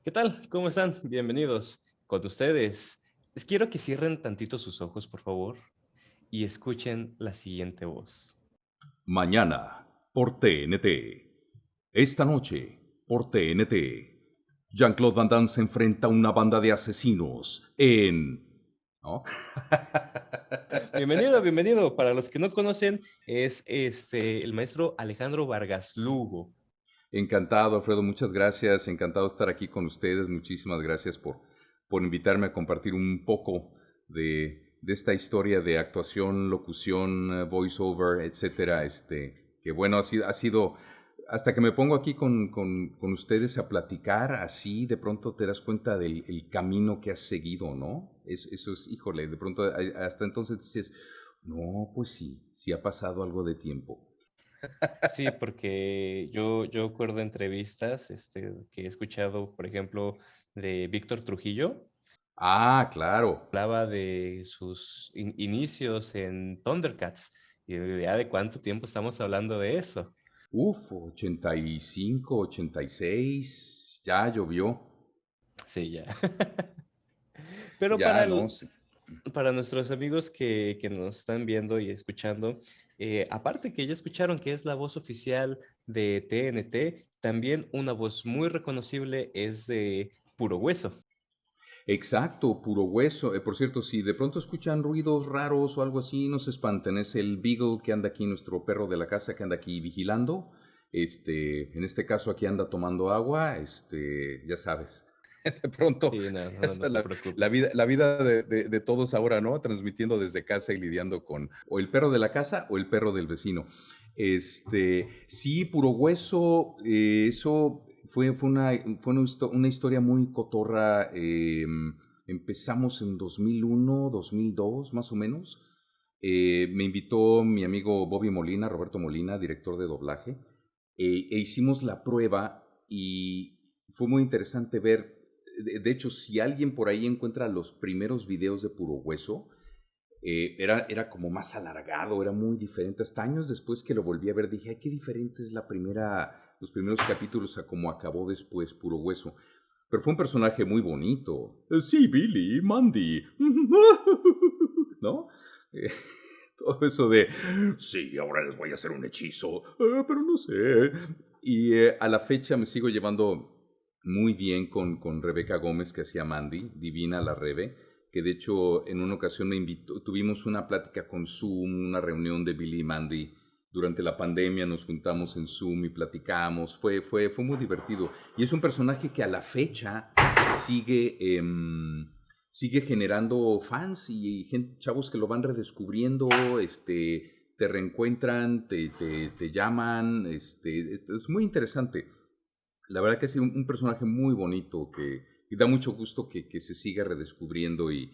¿Qué tal? ¿Cómo están? Bienvenidos. Con ustedes. Les quiero que cierren tantito sus ojos, por favor, y escuchen la siguiente voz. Mañana, por TNT. Esta noche, por TNT. Jean-Claude Van Damme se enfrenta a una banda de asesinos en... ¿No? Bienvenido, bienvenido. Para los que no conocen, es el maestro Alejandro Vargas Lugo. Encantado, Alfredo, muchas gracias. Encantado de estar aquí con ustedes. Muchísimas gracias por invitarme a compartir un poco de esta historia de actuación, locución, voiceover, etcétera. Que bueno, ha sido hasta que me pongo aquí con ustedes a platicar, así de pronto te das cuenta del el camino que has seguido, ¿no? Eso es, híjole, de pronto hasta entonces dices, no, pues sí, sí ha pasado algo de tiempo. Sí, porque yo recuerdo entrevistas que he escuchado, por ejemplo, de Víctor Trujillo. Ah, claro. Hablaba de sus inicios en Thundercats. Y ya de cuánto tiempo estamos hablando de eso. Uf, 85, 86, ya llovió. Sí, ya. Pero Ya, no, sí. para nuestros amigos que nos están viendo y escuchando, aparte que ya escucharon que es la voz oficial de TNT, también una voz muy reconocible es de Puro Hueso. Exacto, puro hueso. Por cierto, si de pronto escuchan ruidos raros o algo así, no se espanten. Es el Beagle que anda aquí, nuestro perro de la casa que anda aquí vigilando. En este caso aquí anda tomando agua. Ya sabes. De pronto, Sí, no, no, esa no es te la preocupes. vida, la vida de todos ahora, ¿no? Transmitiendo desde casa y lidiando con o el perro de la casa o el perro del vecino. Sí, puro hueso, eso fue una historia muy cotorra. Empezamos en 2001, 2002, más o menos. Me invitó mi amigo Bobby Molina, Roberto Molina, director de doblaje, e hicimos la prueba y fue muy interesante ver. De hecho, si alguien por ahí encuentra los primeros videos de Puro Hueso, era como más alargado, era muy diferente. Hasta años después que lo volví a ver, dije, ay, qué diferente es los primeros capítulos a cómo acabó después Puro Hueso. Pero fue un personaje muy bonito. Sí, Billy, Mandy. ¿No? Eh, todo eso de, sí, ahora les voy a hacer un hechizo, pero no sé. Y a la fecha me sigo llevando muy bien con Rebeca Gómez, que hacía Mandy, divina la Rebe, que de hecho en una ocasión me invitó, tuvimos una plática con Zoom, una reunión de Billy y Mandy. Durante la pandemia nos juntamos en Zoom y platicamos, fue muy divertido. Y es un personaje que a la fecha sigue, sigue generando fans y chavos que lo van redescubriendo, te reencuentran, te llaman, es muy interesante. La verdad que es un personaje muy bonito y da mucho gusto que se siga redescubriendo y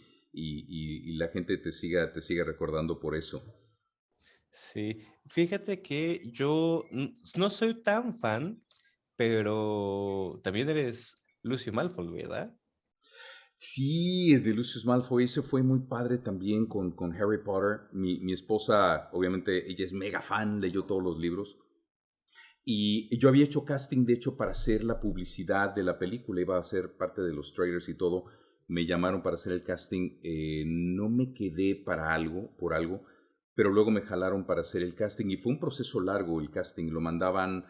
la gente te siga recordando por eso. Sí, fíjate que yo no soy tan fan, pero también eres Lucio Malfoy, ¿verdad? Sí, el de Lucius Malfoy, ese fue muy padre también con Harry Potter. Mi esposa, obviamente, ella es mega fan, leyó todos los libros. Y yo había hecho casting, de hecho, para hacer la publicidad de la película, iba a ser parte de los trailers y todo. Me llamaron para hacer el casting, no me quedé para algo, por algo, pero luego me jalaron para hacer el casting y fue un proceso largo el casting. Lo mandaban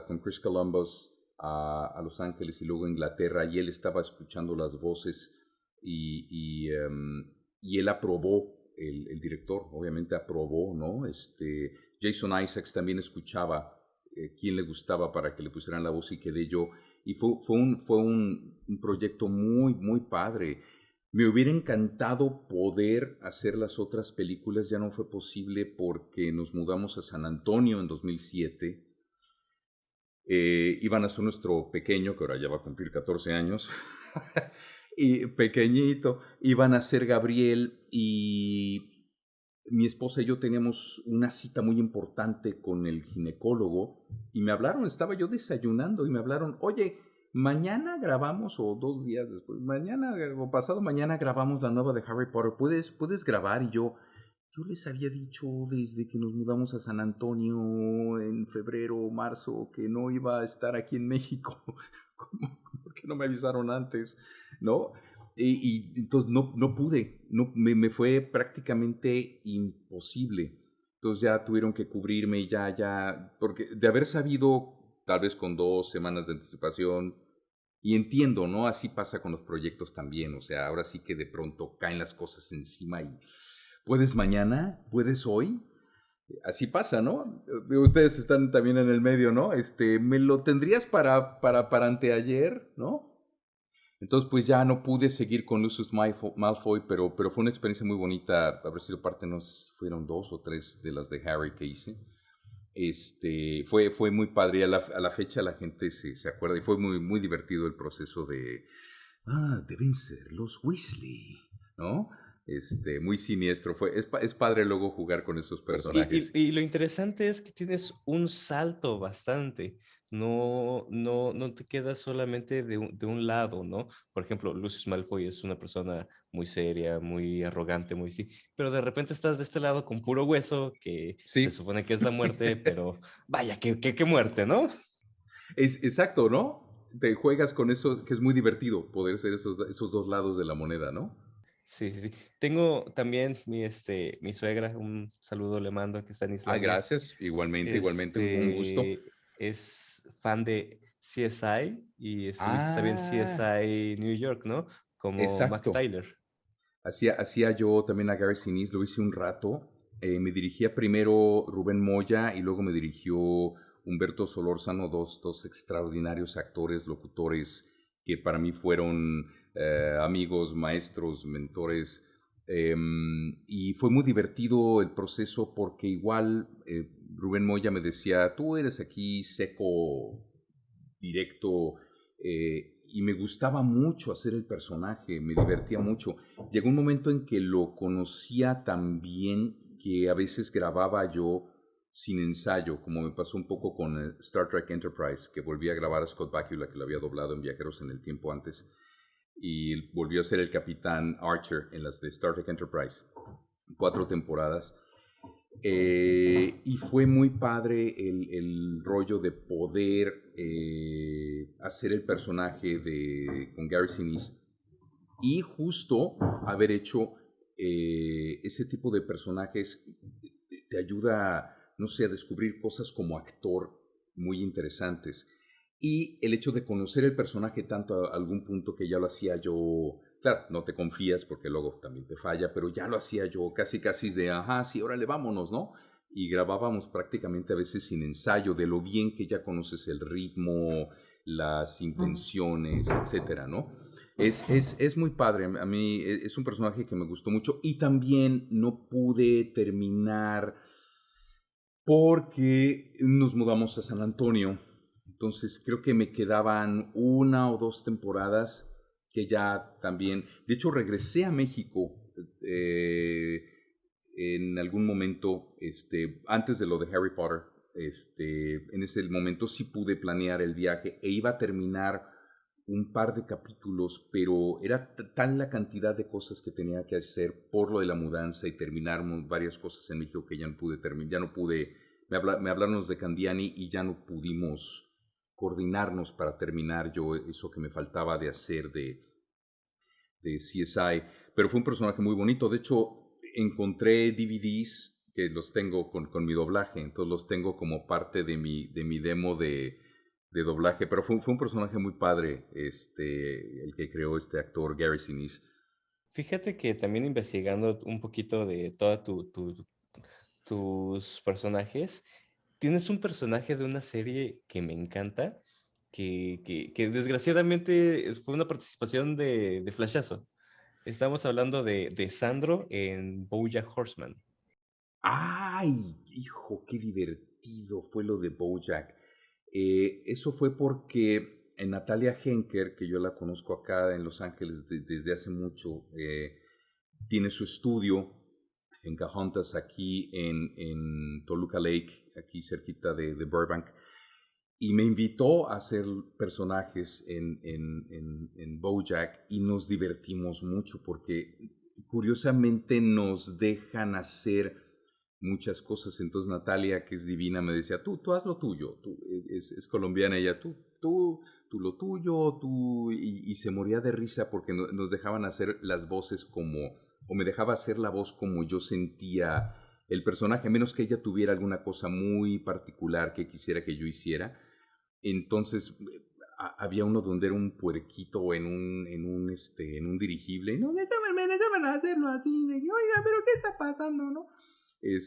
con Chris Columbus a Los Ángeles y luego a Inglaterra y él estaba escuchando las voces y él aprobó, el director obviamente aprobó, ¿no? Jason Isaacs también escuchaba quién le gustaba para que le pusieran la voz y quedé yo. Y fue un proyecto muy, muy padre. Me hubiera encantado poder hacer las otras películas, ya no fue posible porque nos mudamos a San Antonio en 2007. Iban a ser nuestro pequeño, que ahora ya va a cumplir 14 años, y pequeñito, iban a ser Gabriel y mi esposa y yo teníamos una cita muy importante con el ginecólogo y me hablaron, estaba yo desayunando y me hablaron, oye, mañana grabamos o 2 días después, mañana o pasado mañana grabamos la nueva de Harry Potter, ¿puedes grabar? Y yo les había dicho desde que nos mudamos a San Antonio en febrero o marzo que no iba a estar aquí en México. ¿Cómo? ¿por qué no me avisaron antes? ¿No? Y entonces no pude, me fue prácticamente imposible. Entonces ya tuvieron que cubrirme y porque de haber sabido, tal vez con 2 semanas de anticipación, y entiendo, ¿no? Así pasa con los proyectos también, o sea, ahora sí que de pronto caen las cosas encima y ¿puedes mañana? ¿Puedes hoy? Así pasa, ¿no? Ustedes están también en el medio, ¿no? Me lo tendrías para anteayer, ¿no? Entonces, pues ya no pude seguir con Lucius Malfoy, pero fue una experiencia muy bonita. Haber sido parte, no sé si fueron 2 o 3 de las de Harry que hice. Fue muy padre. A la fecha la gente se acuerda y fue muy, muy divertido el proceso de, deben ser los Weasley, ¿no? Muy siniestro. Es padre luego jugar con esos personajes. Y lo interesante es que tienes un salto bastante. No te quedas solamente de un lado, ¿no? Por ejemplo, Lucius Malfoy es una persona muy seria, muy arrogante, muy sí. Pero de repente estás de este lado con puro hueso, que se Sí. supone que es la muerte, pero vaya, qué muerte, ¿no? Exacto, ¿no? Te juegas con eso, que es muy divertido poder ser esos 2 lados de la moneda, ¿no? Sí, sí, sí. Tengo también mi suegra, un saludo le mando que está en Ah, Islandia. gracias. Igualmente, un gusto. Es fan de CSI y estuviste también Ah, CSI New York, ¿no? Como Mac exacto. Tyler. Hacía yo también a Gary Sinise, lo hice un rato. Me dirigía primero Rubén Moya y luego me dirigió Humberto Solórzano, dos extraordinarios actores, locutores que para mí fueron amigos, maestros, mentores. Y fue muy divertido el proceso porque igual Rubén Moya me decía, tú eres aquí seco, directo, y me gustaba mucho hacer el personaje, me divertía mucho. Llegó un momento en que lo conocía tan bien que a veces grababa yo sin ensayo, como me pasó un poco con Star Trek Enterprise, que volví a grabar a Scott Bakula, que lo había doblado en Viajeros en el Tiempo antes, y volvió a ser el capitán Archer en las de Star Trek Enterprise, 4 temporadas. Y fue muy padre el rollo de poder hacer el personaje con Gary Sinise y justo haber hecho ese tipo de personajes te ayuda, no sé, a descubrir cosas como actor muy interesantes. Y el hecho de conocer el personaje tanto a algún punto que ya lo hacía yo, claro, no te confías porque luego también te falla, pero ya lo hacía yo casi casi de, ajá, sí, órale, vámonos, ¿no? Y grabábamos prácticamente a veces sin ensayo, de lo bien que ya conoces el ritmo, las intenciones, etcétera, ¿no? Es muy padre, a mí es un personaje que me gustó mucho y también no pude terminar porque nos mudamos a San Antonio. Entonces creo que me quedaban 1 o 2 temporadas que ya también... De hecho, regresé a México eh, en algún momento, antes de lo de Harry Potter. En ese momento sí pude planear el viaje e iba a terminar un par de capítulos, pero era tal la cantidad de cosas que tenía que hacer por lo de la mudanza y terminar varias cosas en México que ya no pude terminar, ya no pude, me hablaron los de Candiani y ya no pudimos coordinarnos para terminar yo eso que me faltaba de hacer de CSI, pero fue un personaje muy bonito, de hecho encontré DVDs que los tengo con mi doblaje, entonces los tengo como parte de mi demo de doblaje, pero fue un personaje muy padre, el que creó este actor Gary Sinise. Fíjate que también investigando un poquito de todos tus personajes, tienes un personaje de una serie que me encanta, que desgraciadamente fue una participación de Flashazo. Estamos hablando de Sandro en BoJack Horseman. ¡Ay, hijo, qué divertido fue lo de BoJack! Eso fue porque Natalia Henker, que yo la conozco acá en Los Ángeles desde hace mucho, tiene su estudio en Cajontas, aquí en Toluca Lake, aquí cerquita de Burbank, y me invitó a hacer personajes en BoJack y nos divertimos mucho porque curiosamente nos dejan hacer muchas cosas. Entonces Natalia, que es divina, me decía, tú haz lo tuyo, es colombiana ella, tú tú lo tuyo, y se moría de risa porque nos dejaban hacer las voces o me dejaba hacer la voz como yo sentía el personaje, a menos que ella tuviera alguna cosa muy particular que quisiera que yo hiciera. Entonces había uno donde era un puerquito en un dirigible. No, déjame hacerlo así. De que, oiga, pero ¿qué está pasando, no? El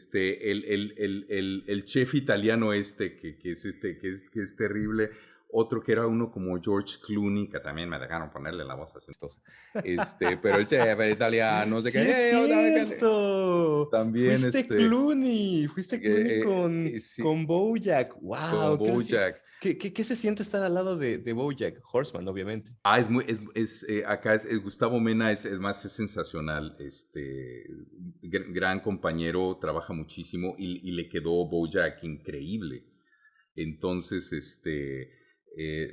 chef italiano que es terrible. Otro que era uno como George Clooney, que también me dejaron ponerle la voz así. Pero el chef italiano, Sí es cierto. también, Fuiste Clooney sí, con BoJack. con Wow, BoJack. ¿qué se siente estar al lado de BoJack Horseman, obviamente? Acá Gustavo Mena es sensacional, gran compañero, trabaja muchísimo y le quedó BoJack increíble. Entonces,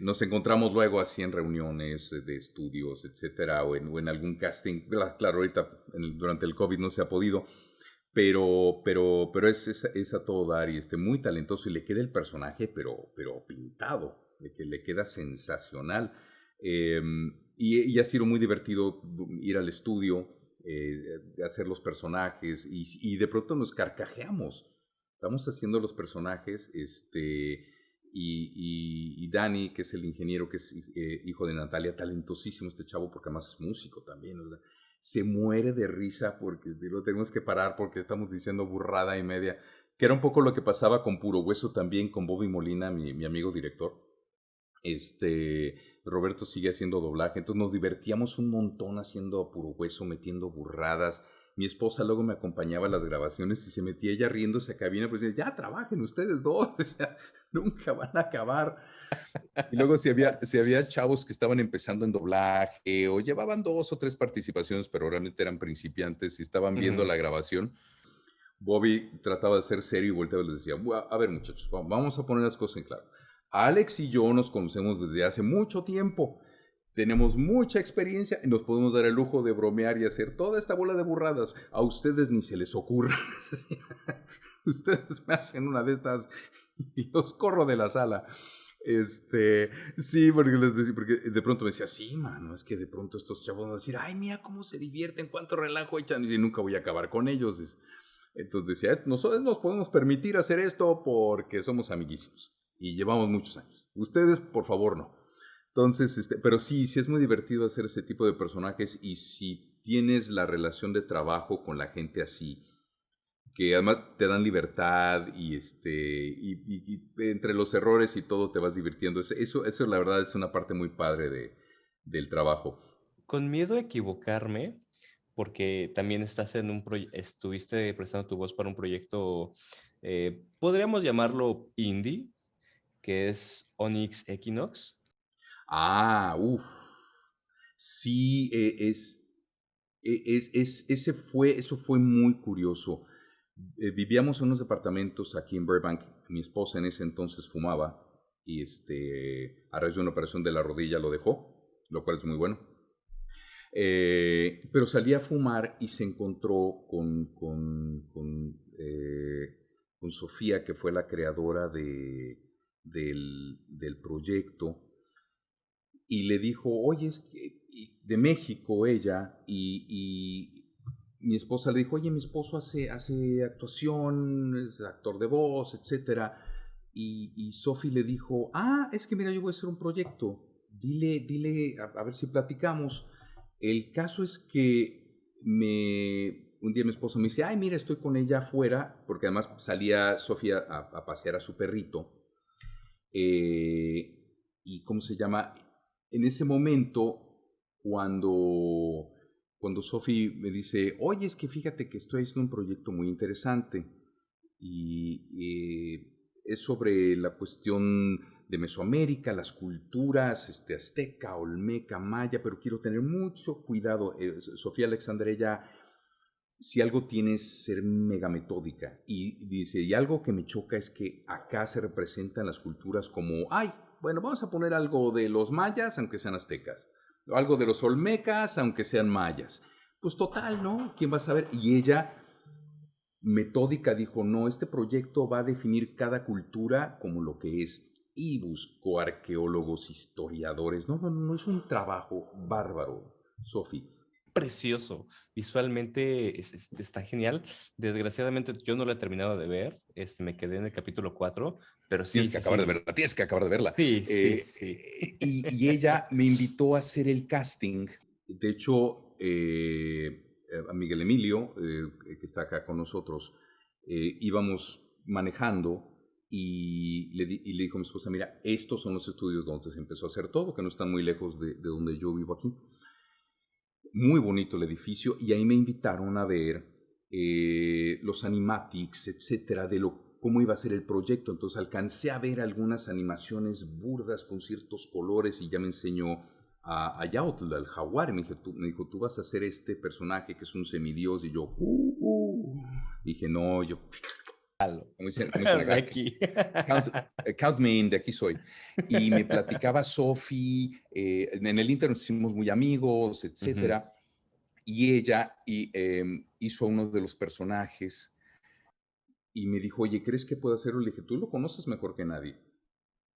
nos encontramos luego así en reuniones de estudios, etcétera, o en algún casting. Claro, ahorita durante el COVID no se ha podido, pero es a todo dar y muy talentoso y le queda el personaje, pero pintado, de que le queda sensacional. Y ha sido muy divertido ir al estudio, hacer los personajes y de pronto nos carcajeamos. Estamos haciendo los personajes, y Dani, que es el ingeniero, que es hijo de Natalia, talentosísimo este chavo, porque además es músico también, ¿verdad? Se muere de risa porque lo tenemos que parar porque estamos diciendo burrada y media, que era un poco lo que pasaba con Puro Hueso también, con Bobby Molina, mi amigo director. Roberto sigue haciendo doblaje, entonces nos divertíamos un montón haciendo Puro Hueso, metiendo burradas. Mi esposa luego me acompañaba a las grabaciones y se metía ella riéndose a cabina, pues decía, ya trabajen ustedes dos, o sea, nunca van a acabar. Y luego si había chavos que estaban empezando en doblaje o llevaban 2 o 3 participaciones, pero realmente eran principiantes y estaban viendo Ujú. la grabación, Bobby trataba de ser serio y volteaba y les decía, a ver muchachos, vamos a poner las cosas en claro. Alex y yo nos conocemos desde hace mucho tiempo. Tenemos mucha experiencia y nos podemos dar el lujo de bromear y hacer toda esta bola de burradas. A ustedes ni se les ocurra. Ustedes me hacen una de estas y los corro de la sala. Sí, porque de pronto me decía, sí, mano, es que de pronto estos chavos van a decir, ay, mira cómo se divierten, cuánto relajo echan, y nunca voy a acabar con ellos. Entonces decía, nosotros nos podemos permitir hacer esto porque somos amiguísimos y llevamos muchos años. Ustedes, por favor, no. Entonces, pero sí es muy divertido hacer ese tipo de personajes y si tienes la relación de trabajo con la gente así, que además te dan libertad y entre los errores y todo te vas divirtiendo. Eso la verdad es una parte muy padre del trabajo. Con miedo a equivocarme, porque también estuviste prestando tu voz para un proyecto, podríamos llamarlo indie, que es Onyx Equinox. Uff. Sí, eso fue muy curioso. Vivíamos en unos departamentos aquí en Burbank. Mi esposa en ese entonces fumaba y a raíz de una operación de la rodilla lo dejó, lo cual es muy bueno. Pero salía a fumar y se encontró con Sofía, que fue la creadora del proyecto, y le dijo, oye, es que de México ella, y mi esposa le dijo, oye, mi esposo hace actuación, es actor de voz, etcétera. Y Sophie le dijo, es que mira, yo voy a hacer un proyecto, dile, a ver si platicamos. El caso es que un día mi esposa me dice, ay, mira, estoy con ella afuera, porque además salía Sofía a pasear a su perrito. ¿Y cómo se llama? En ese momento, cuando Sophie me dice, oye, es que fíjate que estoy haciendo un proyecto muy interesante y es sobre la cuestión de Mesoamérica, las culturas azteca, olmeca, maya, pero quiero tener mucho cuidado. Sofía Alexandra, ella, si algo tiene es ser mega metódica. Y dice, y algo que me choca es que acá se representan las culturas como, bueno, vamos a poner algo de los mayas, aunque sean aztecas. O algo de los olmecas, aunque sean mayas. Pues total, ¿no? ¿Quién va a saber? Y ella, metódica, dijo, no, este proyecto va a definir cada cultura como lo que es. y buscó arqueólogos, historiadores. No, no, no, es un trabajo bárbaro, Sofi. Precioso. Visualmente está genial. Desgraciadamente yo no lo he terminado de ver. Me quedé en el capítulo 4, pero sí, Tienes que sí, acabar de sí. verla, tienes que acabar de verla. Sí, sí, sí. Y ella me invitó a hacer el casting. De hecho, a Miguel Emilio, que está acá con nosotros, íbamos manejando y le dijo a mi esposa, mira, estos son los estudios donde se empezó a hacer todo, que no están muy lejos de donde yo vivo aquí. Muy bonito el edificio y ahí me invitaron a ver los animatics, etcétera, de cómo iba a ser el proyecto. Entonces alcancé a ver algunas animaciones burdas con ciertos colores y ya me enseñó a Yautl, al jaguar, y me dijo, tú vas a hacer este personaje que es un semidios, y yo, dije, no, yo, como dicen De acá, aquí. count me in, de aquí soy. Y me platicaba Sofi, en el Inter nos hicimos muy amigos, etcétera. Y ella hizo uno de los personajes y me dijo, oye, ¿crees que puedo hacerlo? Le dije, tú lo conoces mejor que nadie.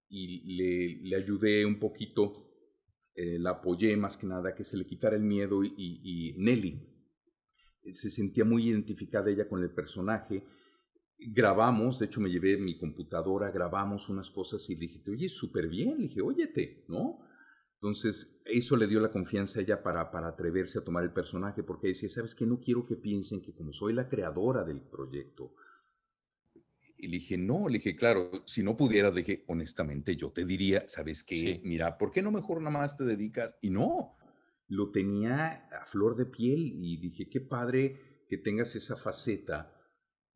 Y le ayudé un poquito, la apoyé más que nada, que se le quitara el miedo y Nelly se sentía muy identificada ella con el personaje. Grabamos, de hecho me llevé mi computadora, grabamos unas cosas y le dije, oye, súper bien, le dije, óyete, ¿no? Entonces, eso le dio la confianza a ella para atreverse a tomar el personaje, porque decía, ¿sabes qué? No quiero que piensen que como soy la creadora del proyecto. Y le dije, no, le dije, claro, si no pudieras, le dije, honestamente, yo te diría, ¿sabes qué? Sí. Mira, ¿por qué no mejor nada más te dedicas? Y no, lo tenía a flor de piel y dije, qué padre que tengas esa faceta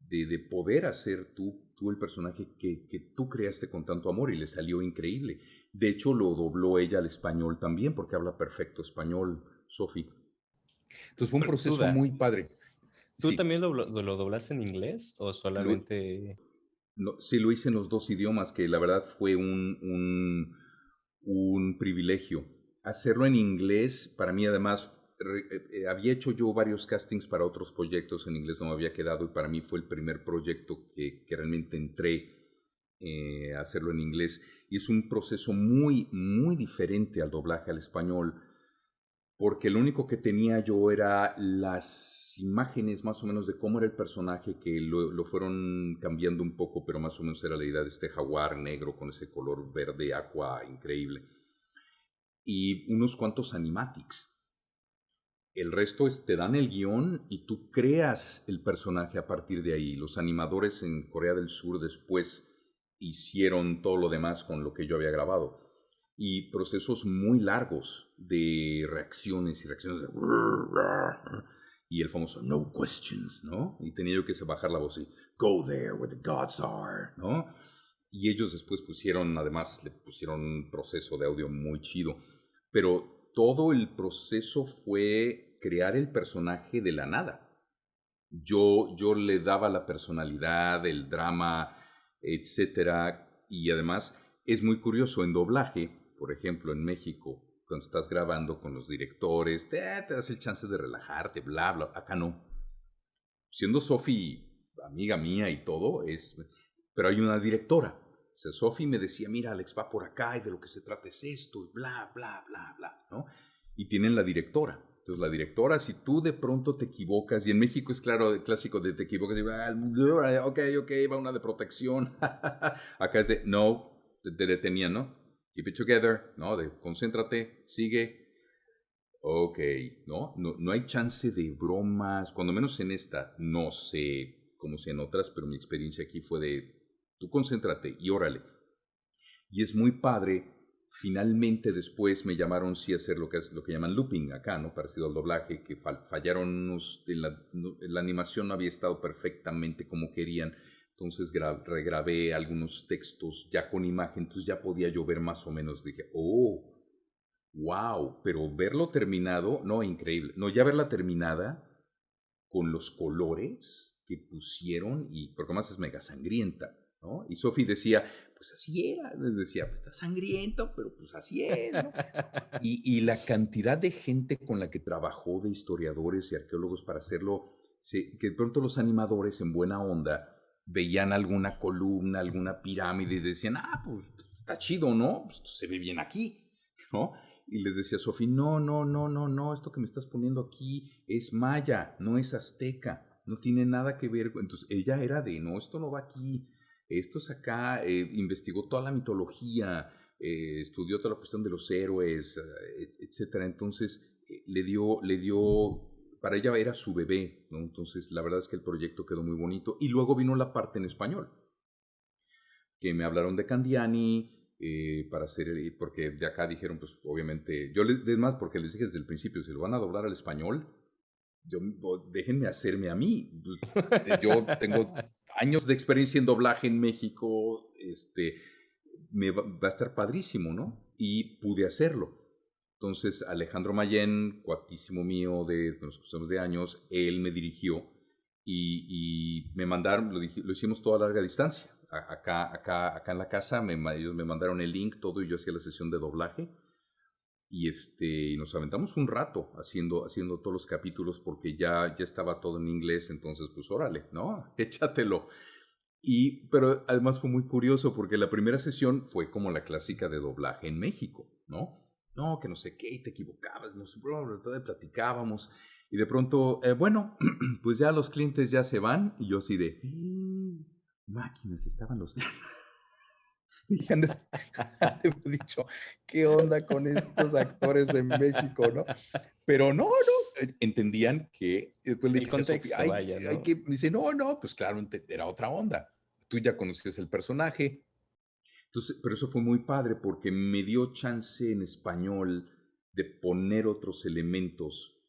de poder hacer tú el personaje que tú creaste con tanto amor y le salió increíble. De hecho, lo dobló ella al español también, porque habla perfecto español, Sofi. Entonces fue un Pero, proceso duda, muy padre. ¿tú Sí, también lo doblaste en inglés o lo, solamente? no, sí, lo hice en los dos idiomas, que la verdad fue un privilegio. Hacerlo en inglés, para mí además, había hecho yo varios castings para otros proyectos en inglés, no me había quedado, y para mí fue el primer proyecto que realmente entré a hacerlo en inglés. Y es un proceso muy, muy diferente al doblaje al español, porque lo único que tenía yo era las imágenes más o menos de cómo era el personaje, que lo fueron cambiando un poco, pero más o menos era la idea de este jaguar negro con ese color verde aqua increíble. Y unos cuantos animatics. El resto te dan el guión y tú creas el personaje a partir de ahí. Los animadores en Corea del Sur después hicieron todo lo demás con lo que yo había grabado. Y procesos muy largos de reacciones y reacciones de... Y el famoso no questions, ¿no? Y tenía yo que bajar la voz y go there where the gods are, ¿no? Y ellos después además le pusieron un proceso de audio muy chido. Pero todo el proceso fue crear el personaje de la nada. Yo le daba la personalidad, el drama, etcétera. Y además es muy curioso, en doblaje, por ejemplo, en México, cuando estás grabando con los directores, te das el chance de relajarte, bla, bla. Acá no. Siendo Sofi amiga mía y todo, pero hay una directora. O sea, Sofi me decía, mira, Alex, va por acá y de lo que se trata es esto, y bla, bla, bla, bla, ¿no? Y tienen la directora. Entonces, la directora, si tú de pronto te equivocas, y en México es claro, el clásico de te equivocas, y ok, va una de protección. Acá es de, no, te detenían, ¿no? Keep it together, ¿no? De concéntrate, sigue. Ok, no hay chance de bromas, cuando menos en esta, no sé cómo sea en otras, pero mi experiencia aquí fue de, tú concéntrate y órale. Y es muy padre, finalmente después me llamaron sí a hacer lo que llaman looping acá, ¿no? Parecido al doblaje, que fallaron unos, la animación no había estado perfectamente como querían, entonces regrabé algunos textos ya con imagen, entonces ya podía yo ver más o menos, dije, oh, wow, pero verlo terminado, no, increíble. No, ya verla terminada con los colores que pusieron, y porque más es mega sangrienta, ¿no? Y Sophie decía, pues así era, decía, pues está sangriento, pero pues así es, ¿no? Y la cantidad de gente con la que trabajó, de historiadores y arqueólogos para hacerlo, que de pronto los animadores en buena onda veían alguna columna, alguna pirámide y decían, pues está chido, ¿no? Pues, se ve bien aquí, ¿no? Y les decía a Sofi, no, no, no, no, no, esto que me estás poniendo aquí es maya, no es azteca, no tiene nada que ver. Entonces ella era de, no, esto no va aquí, esto es acá, investigó toda la mitología, estudió toda la cuestión de los héroes, etcétera. Entonces le dio, para ella era su bebé, ¿no? Entonces la verdad es que el proyecto quedó muy bonito. Y luego vino la parte en español, que me hablaron de Candiani, para hacer, porque de acá dijeron, pues obviamente, yo les, es más, porque les dije desde el principio, si lo van a doblar al español, yo, déjenme hacerme a mí. Yo tengo años de experiencia en doblaje en México, va a estar padrísimo, ¿no? Y pude hacerlo. Entonces, Alejandro Mayén, cuatísimo mío de nos conocemos de años, él me dirigió y me mandaron, lo hicimos toda a larga distancia. Acá en la casa, ellos me mandaron el link, todo, y yo hacía la sesión de doblaje. Y nos aventamos un rato haciendo todos los capítulos porque ya estaba todo en inglés, entonces pues órale, ¿no? Échatelo. Pero además fue muy curioso porque la primera sesión fue como la clásica de doblaje en México, ¿no? No, que no sé qué, y te equivocabas, no sé, todavía platicábamos. Y de pronto, bueno, pues ya los clientes ya se van, y yo así de, máquinas, estaban los... Y han de haber dicho, ¿qué onda con estos actores en México, no? Pero no, entendían que, después le El dije a Sofía, contexto, vaya, hay ¿no? que, me dice, no, pues claro, era otra onda. Tú ya conocías el personaje. Entonces, pero eso fue muy padre porque me dio chance en español de poner otros elementos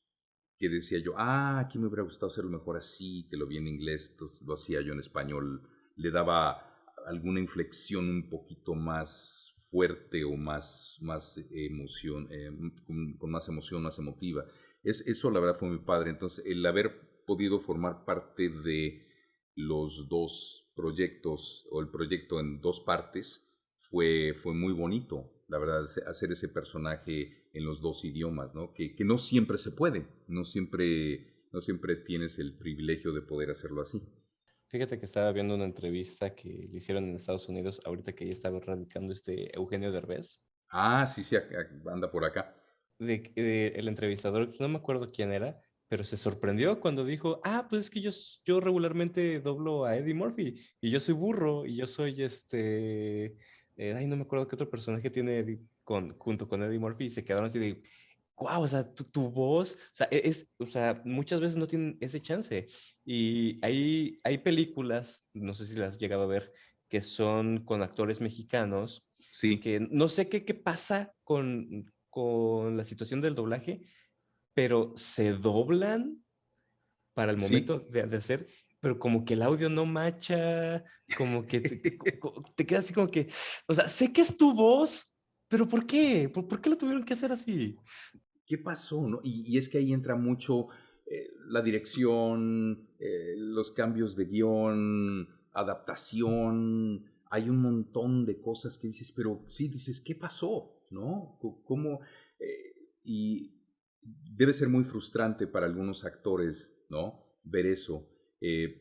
que decía yo, aquí me hubiera gustado hacerlo mejor así, que lo vi en inglés, entonces lo hacía yo en español, le daba alguna inflexión un poquito más fuerte o más emoción, con más emoción, más emotiva. Eso la verdad fue muy padre. Entonces, el haber podido formar parte de los dos proyectos, o el proyecto en dos partes, fue muy bonito, la verdad, hacer ese personaje en los dos idiomas, ¿no? Que no siempre se puede, no siempre tienes el privilegio de poder hacerlo así. Fíjate que estaba viendo una entrevista que le hicieron en Estados Unidos, ahorita que ya estaba radicando Eugenio Derbez, Sí, sí, anda por acá. el entrevistador, no me acuerdo quién era, pero se sorprendió cuando dijo, pues es que yo regularmente doblo a Eddie Murphy y yo soy burro y yo soy no me acuerdo qué otro personaje tiene Eddie junto con Eddie Murphy y se quedaron así de, wow, o sea, tu voz, o sea, o sea, muchas veces no tienen ese chance y hay películas, no sé si las has llegado a ver, que son con actores mexicanos Sí, que no sé qué pasa con la situación del doblaje, pero se doblan para el momento sí. de hacer, pero como que el audio no macha, como que te quedas así como que, o sea, sé que es tu voz, pero ¿por qué? ¿Por qué lo tuvieron que hacer así? ¿Qué pasó? ¿No? Y es que ahí entra mucho la dirección, los cambios de guión, adaptación. Hay un montón de cosas que dices, pero sí dices, ¿qué pasó? ¿No? ¿Cómo? Y debe ser muy frustrante para algunos actores, ¿no? Ver eso.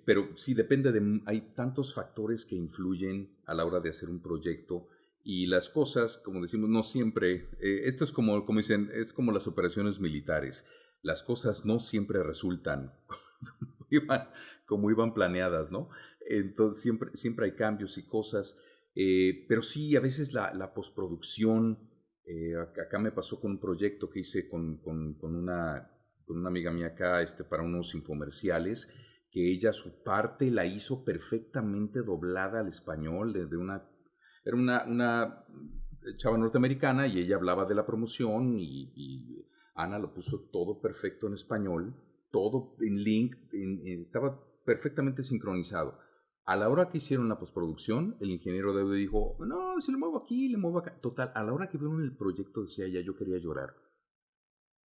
Pero sí, depende hay tantos factores que influyen a la hora de hacer un proyecto y las cosas, como decimos, no siempre, esto es como dicen, es como las operaciones militares. Las cosas no siempre resultan como iban planeadas, ¿no? Entonces siempre hay cambios y cosas, pero sí, a veces la postproducción, acá me pasó con un proyecto que hice con una amiga mía acá, para unos infomerciales, que ella su parte la hizo perfectamente doblada al español, era una chava norteamericana y ella hablaba de la promoción y Ana lo puso todo perfecto en español, todo en link, estaba perfectamente sincronizado. A la hora que hicieron la postproducción, el ingeniero de audio dijo, no, si le muevo aquí, le muevo acá. Total, a la hora que vieron el proyecto decía ella, yo quería llorar.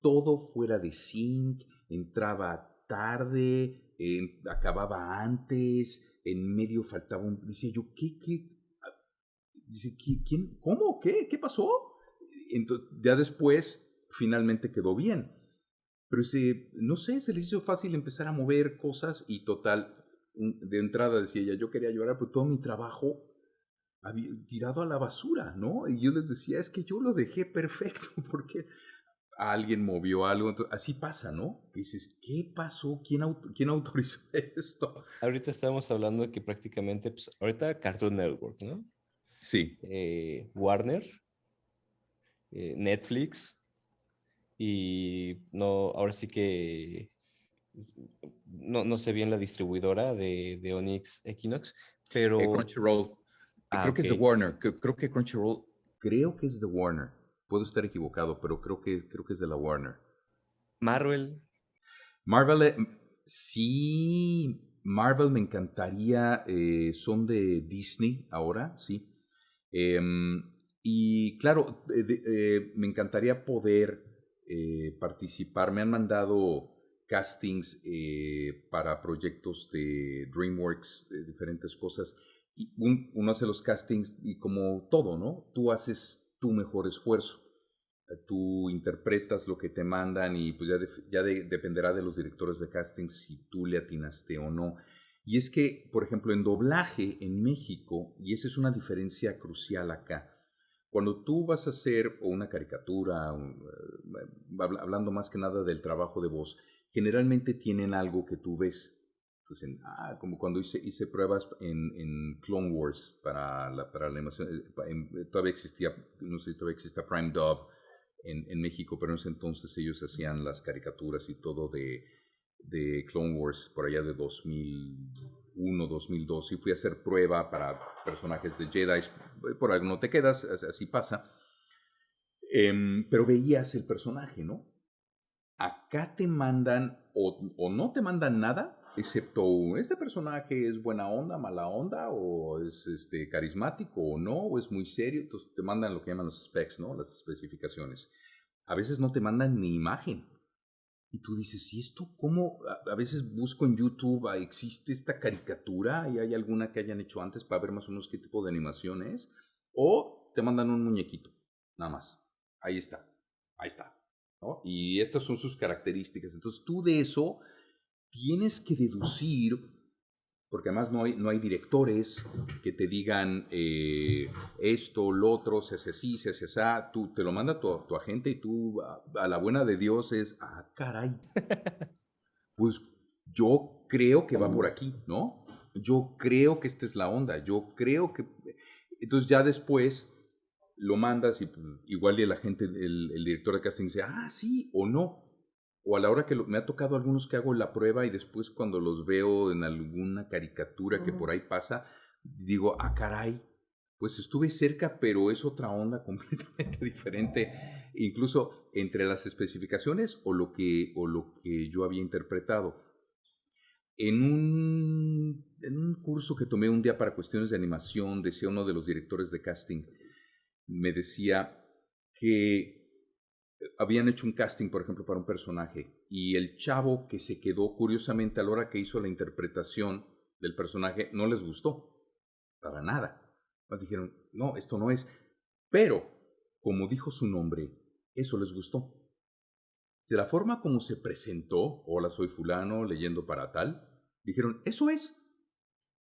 Todo fuera de sync, entraba tarde, acababa antes, en medio faltaba un... Decía yo, ¿qué? Dice, ¿quién? ¿Cómo? ¿Qué pasó? Entonces, ya después, finalmente quedó bien. Pero no sé, se les hizo fácil empezar a mover cosas y total, de entrada decía ella, yo quería llorar, pero todo mi trabajo tirado a la basura, ¿no? Y yo les decía, es que yo lo dejé perfecto, porque alguien movió algo. Entonces, así pasa, ¿no? Que dices, ¿qué pasó? ¿Quién autorizó esto? Ahorita estamos hablando que prácticamente, pues, ahorita Cartoon Network, ¿no? Sí, Warner, Netflix y no, ahora sí que no sé bien la distribuidora de Onyx Equinox, pero, Crunchyroll. Creo que ok. es de Warner. Creo que Crunchyroll, creo que es de Warner. Puedo estar equivocado, pero creo que es de la Warner. Marvel, Marvel, sí, Marvel me encantaría, son de Disney ahora, sí. Em, y claro, me encantaría poder participar. Me han mandado castings para proyectos de DreamWorks, de diferentes cosas. Y uno hace los castings y como todo, ¿no? Tú haces tu mejor esfuerzo. Tú interpretas lo que te mandan y pues dependerá de los directores de casting si tú le atinaste o no. Y es que, por ejemplo, en doblaje en México, y esa es una diferencia crucial acá, cuando tú vas a hacer o una caricatura, hablando más que nada del trabajo de voz, generalmente tienen algo que tú ves. Entonces, como cuando hice pruebas en Clone Wars para la animación, todavía existía, no sé si todavía existe Prime Dub en México, pero en ese entonces ellos hacían las caricaturas y todo de Clone Wars por allá de 2001, 2002, y fui a hacer prueba para personajes de Jedi, por algo no te quedas, así pasa, pero veías el personaje, ¿no? Acá te mandan o no te mandan nada, excepto este personaje es buena onda, mala onda, o es carismático o no, o es muy serio, entonces te mandan lo que llaman los specs, ¿no? Las especificaciones. A veces no te mandan ni imagen. Y tú dices, ¿y esto cómo? A veces busco en YouTube, ¿existe esta caricatura? ¿Y hay alguna que hayan hecho antes para ver más o menos qué tipo de animación es? O te mandan un muñequito, nada más. Ahí está, ahí está, ¿no? Y estas son sus características. Entonces tú de eso tienes que deducir, porque además no hay directores que te digan esto, lo otro, se hace así, se hace así. Tú te lo manda tu agente y tú, a la buena de Dios es, caray, pues yo creo que va por aquí, ¿no? Yo creo que esta es la onda, yo creo que... Entonces ya después lo mandas y pues, igual y el agente, el director de casting dice, sí o no. O a la hora que me ha tocado algunos que hago la prueba y después cuando los veo en alguna caricatura que por ahí pasa, digo, caray, pues estuve cerca, pero es otra onda completamente diferente, incluso entre las especificaciones o lo que yo había interpretado. En un curso que tomé un día para cuestiones de animación, decía uno de los directores de casting, me decía que habían hecho un casting, por ejemplo, para un personaje y el chavo que se quedó, curiosamente, a la hora que hizo la interpretación del personaje, no les gustó, para nada. Más dijeron, no, esto no es. Pero, como dijo su nombre, eso les gustó. De la forma como se presentó, hola, soy fulano, leyendo para tal, dijeron, eso es.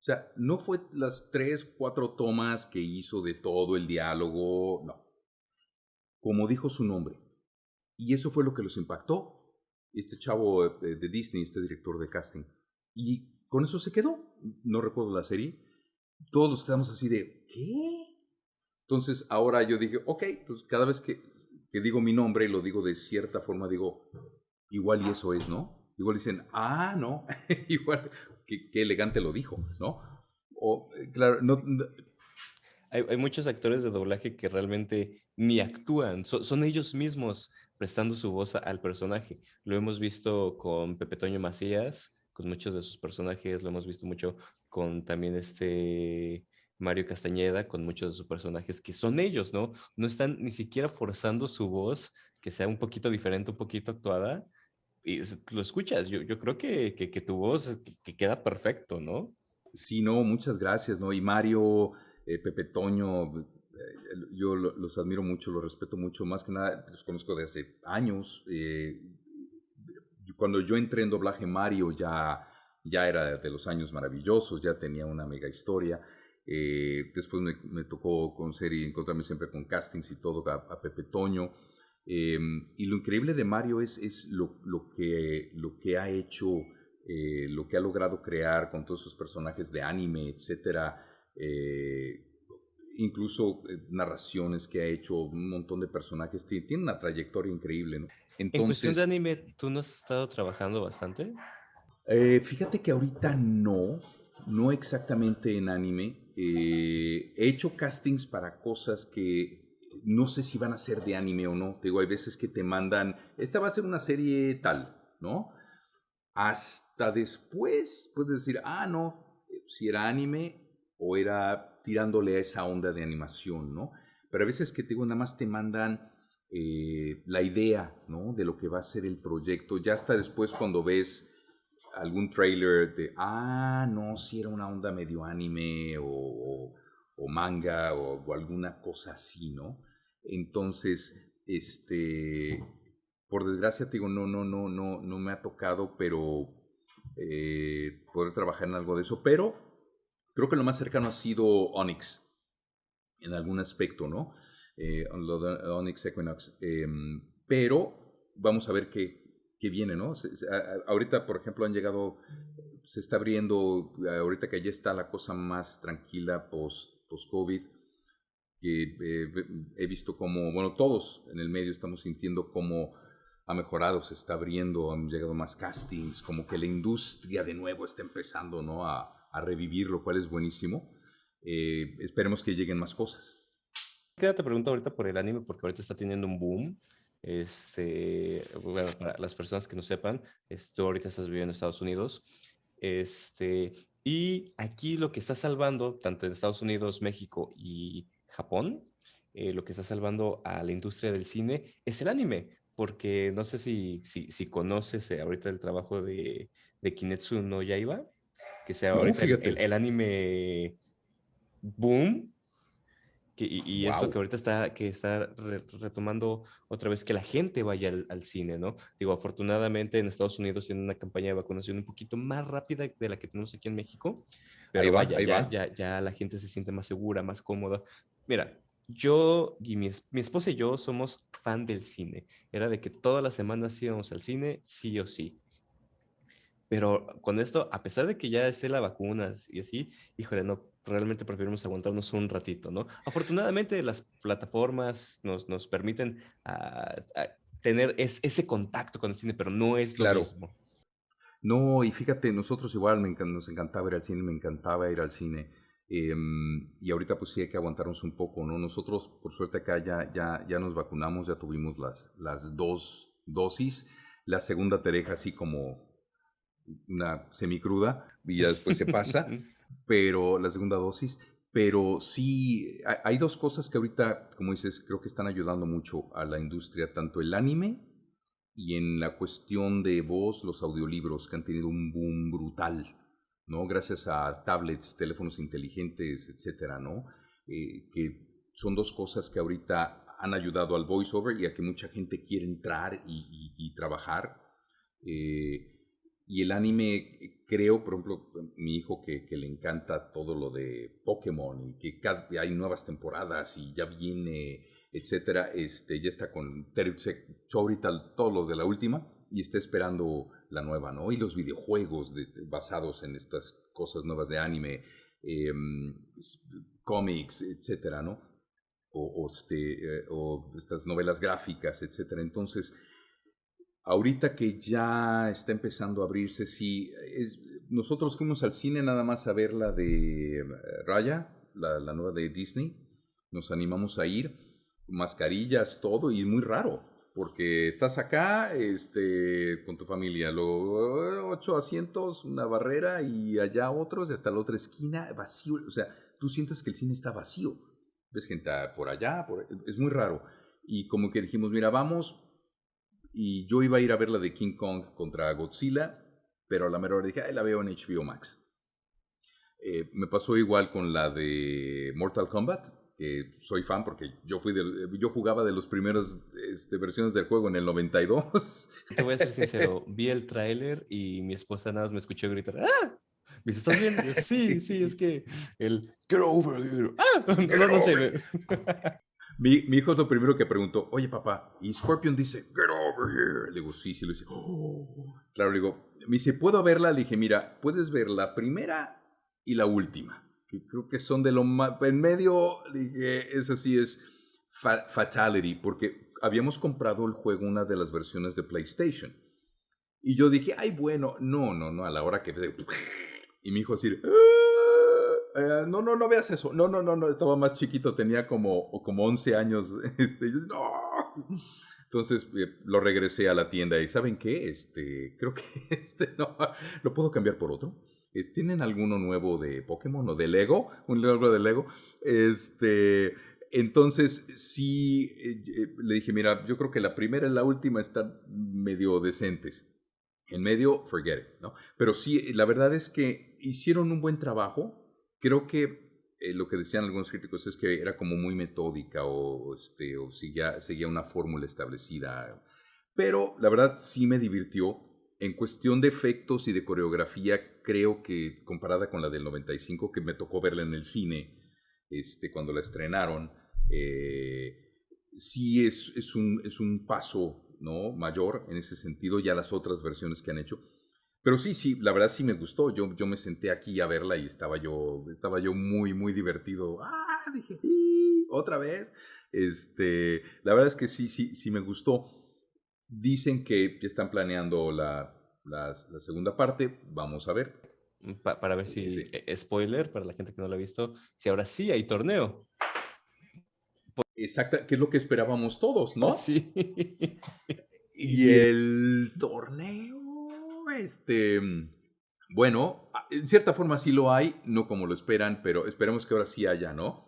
O sea, no fue las 3, 4 tomas que hizo de todo el diálogo, no. Como dijo su nombre. Y eso fue lo que los impactó. Este chavo de Disney, este director de casting. Y con eso se quedó. No recuerdo la serie. Todos nos quedamos así de, ¿qué? Entonces ahora yo dije, ok, entonces cada vez que digo mi nombre y lo digo de cierta forma, digo, igual y eso es, ¿no? Igual dicen, no, igual, qué elegante lo dijo, ¿no? O, claro, hay muchos actores de doblaje que realmente ni actúan, son ellos mismos prestando su voz al personaje. Lo hemos visto con Pepe Toño Macías, con muchos de sus personajes, lo hemos visto mucho con también Mario Castañeda, con muchos de sus personajes que son ellos, ¿no? No están ni siquiera forzando su voz, que sea un poquito diferente, un poquito actuada, y lo escuchas. Yo creo que tu voz que queda perfecto, ¿no? sí, no, muchas gracias, ¿no? Y Mario, Pepe Toño, yo los admiro mucho, los respeto mucho, más que nada los conozco de hace años. Cuando yo entré en doblaje, Mario ya era de los años maravillosos, ya tenía una mega historia. Después me tocó conocer y encontrarme siempre con castings y todo, a Pepe Toño. Y lo increíble de Mario es lo que ha hecho, lo que ha logrado crear con todos esos personajes de anime, etcétera. Incluso narraciones que ha hecho, un montón de personajes. Tiene una trayectoria increíble, ¿no? En cuestión de Entonces, anime, ¿tú no has estado trabajando bastante? fíjate que ahorita no exactamente en anime. He hecho castings para cosas que no sé si van a ser de anime o no. Te digo, hay veces que te mandan, esta va a ser una serie tal, ¿no? Hasta después puedes decir, ah, no, si era anime o era tirándole a esa onda de animación, ¿no? Pero a veces que te digo, nada más te mandan la idea, ¿no? De lo que va a ser el proyecto. Ya hasta después cuando ves algún trailer de, ah, no, si era una onda medio anime o manga o alguna cosa así, ¿no? Entonces, por desgracia, te digo, no me ha tocado, pero poder trabajar en algo de eso. Pero creo que lo más cercano ha sido Onyx, en algún aspecto, ¿no? Lo de Onyx Equinox. Pero vamos a ver qué viene, ¿no? Ahorita, por ejemplo, han llegado, se está abriendo, ahorita que ya está la cosa más tranquila post-COVID, que he visto como, bueno, todos en el medio estamos sintiendo cómo ha mejorado, se está abriendo, han llegado más castings, como que la industria de nuevo está empezando, ¿no? A revivir, lo cual es buenísimo. Esperemos que lleguen más cosas. Te pregunto ahorita por el anime, porque ahorita está teniendo un boom. Bueno, para las personas que no sepan, tú ahorita estás viviendo en Estados Unidos. Y aquí lo que está salvando, tanto en Estados Unidos, México y Japón, lo que está salvando a la industria del cine es el anime. Porque no sé si conoces ahorita el trabajo de Kimetsu no Yaiba, que sea No, ahorita fíjate. el anime boom y esto que Wow. ahorita está retomando otra vez que la gente vaya al cine, ¿no? Digo, afortunadamente en Estados Unidos tienen una campaña de vacunación un poquito más rápida de la que tenemos aquí en México, Ahí pero va, vaya, ahí va. ya la gente se siente más segura, más cómoda. Mira, yo y mi esposa y yo somos fan del cine. Era de que todas las semanas íbamos al cine, sí o sí. Pero con esto, a pesar de que ya esté la vacuna y así, híjole, no, realmente preferimos aguantarnos un ratito, ¿no? Afortunadamente las plataformas nos permiten tener ese contacto con el cine, pero no es lo Claro. mismo. No, y fíjate, nosotros igual nos encantaba ir al cine, me encantaba ir al cine. Y ahorita pues sí hay que aguantarnos un poco, ¿no? Nosotros, por suerte acá ya nos vacunamos, ya tuvimos las dos dosis. La segunda te deja así como una semicruda y ya después se pasa, pero la segunda dosis. Pero sí, hay dos cosas que ahorita, como dices, creo que están ayudando mucho a la industria, tanto el anime y en la cuestión de voz, los audiolibros que han tenido un boom brutal, ¿no? Gracias a tablets, teléfonos inteligentes, etcétera, ¿no? Que son dos cosas que ahorita han ayudado al voiceover y a que mucha gente quiere entrar y trabajar. Eh, y el anime, creo, por ejemplo, mi hijo que le encanta todo lo de Pokémon y que hay nuevas temporadas y ya viene, etcétera, ya está con se echó ahorita todos los de la última y está esperando la nueva, ¿no? Y los videojuegos basados en estas cosas nuevas de anime, cómics, etcétera, ¿no? O estas novelas gráficas, etcétera. Entonces, ahorita que ya está empezando a abrirse, sí, nosotros fuimos al cine nada más a ver la de Raya, la nueva de Disney. Nos animamos a ir, mascarillas, todo, y muy raro, porque estás acá con tu familia, 8 asientos, una barrera, y allá otros, y hasta la otra esquina, vacío. O sea, tú sientes que el cine está vacío. Ves gente por allá, es muy raro. Y como que dijimos, mira, vamos. Y yo iba a ir a ver la de King Kong contra Godzilla, pero a la mera hora dije, ay, la veo en HBO Max. Me pasó igual con la de Mortal Kombat, que soy fan porque yo jugaba de los primeros versiones del juego en el 92. Te voy a ser sincero, vi el tráiler y mi esposa nada más me escuchó gritar, ¡ah! Me dice, ¿estás bien? Y yo, sí, sí, es que el get over here. Get No sé. over. Mi hijo es lo primero que preguntó, oye papá, y Scorpion dice, get over here. Le digo, sí, sí, lo dice. Oh. Claro, le digo, me dice, ¿puedo verla? Le dije, mira, puedes ver la primera y la última, que creo que son de lo más, en medio, le dije, esa sí es Fatality, porque habíamos comprado el juego, una de las versiones de PlayStation. Y yo dije, ay, bueno, no, a la hora que... Y mi hijo así, no veas eso. No, estaba más chiquito, tenía como 11 años. Yo, no. Entonces lo regresé a la tienda y ¿saben qué? Creo que no, lo puedo cambiar por otro. ¿Tienen alguno nuevo de Pokémon o de Lego? Un Lego de Lego. Entonces sí, le dije, mira, yo creo que la primera y la última están medio decentes. En medio, forget it, ¿no? Pero sí, la verdad es que hicieron un buen trabajo. Creo que lo que decían algunos críticos es que era como muy metódica o seguía una fórmula establecida. Pero la verdad sí me divirtió. En cuestión de efectos y de coreografía, creo que comparada con la del 95, que me tocó verla en el cine cuando la estrenaron, sí es un paso, ¿no?, mayor en ese sentido ya las otras versiones que han hecho. Pero sí, la verdad sí me gustó. Yo me senté aquí a verla y estaba yo muy, muy divertido. Dije, otra vez. La verdad es que sí me gustó. Dicen que ya están planeando la segunda parte. Vamos a ver. Para ver si, spoiler, para la gente que no lo ha visto, si ahora sí hay torneo. Exacto, que es lo que esperábamos todos, ¿no? Sí. Y el torneo, bueno, en cierta forma sí lo hay, no como lo esperan, pero esperemos que ahora sí haya, ¿no?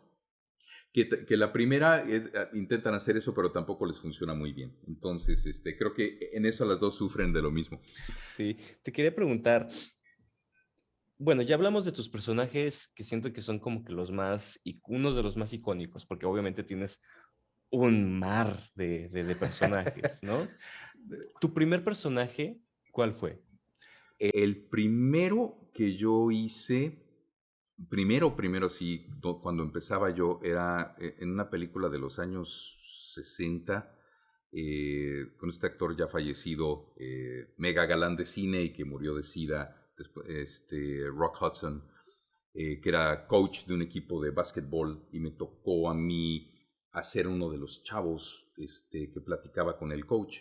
Que la primera intentan hacer eso, pero tampoco les funciona muy bien. Entonces, creo que en eso las dos sufren de lo mismo. Sí, te quería preguntar, bueno, ya hablamos de tus personajes que siento que son como que uno de los más icónicos, porque obviamente tienes un mar de personajes, ¿no? ¿Tu primer personaje cuál fue? El primero que yo hice, primero sí, cuando empezaba yo, era en una película de los años 60, con este actor ya fallecido, mega galán de cine y que murió de SIDA, Rock Hudson, que era coach de un equipo de básquetbol, y me tocó a mí hacer uno de los chavos que platicaba con el coach.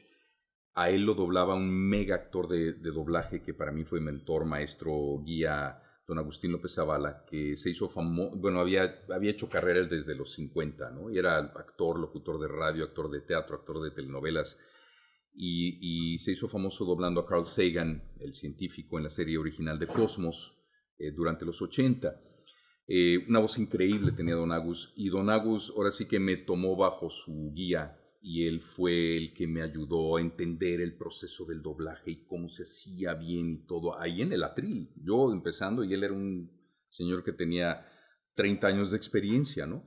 A él lo doblaba un mega actor de doblaje que para mí fue mentor, maestro, guía, don Agustín López Zavala, que se hizo famoso, bueno, había hecho carrera desde los 50, ¿no? Y era actor, locutor de radio, actor de teatro, actor de telenovelas, y se hizo famoso doblando a Carl Sagan, el científico, en la serie original de Cosmos, durante los 80. Una voz increíble tenía Don Agus, y Don Agus ahora sí que me tomó bajo su guía, y él fue el que me ayudó a entender el proceso del doblaje y cómo se hacía bien y todo, ahí en el atril, yo empezando, y él era un señor que tenía 30 años de experiencia, ¿no?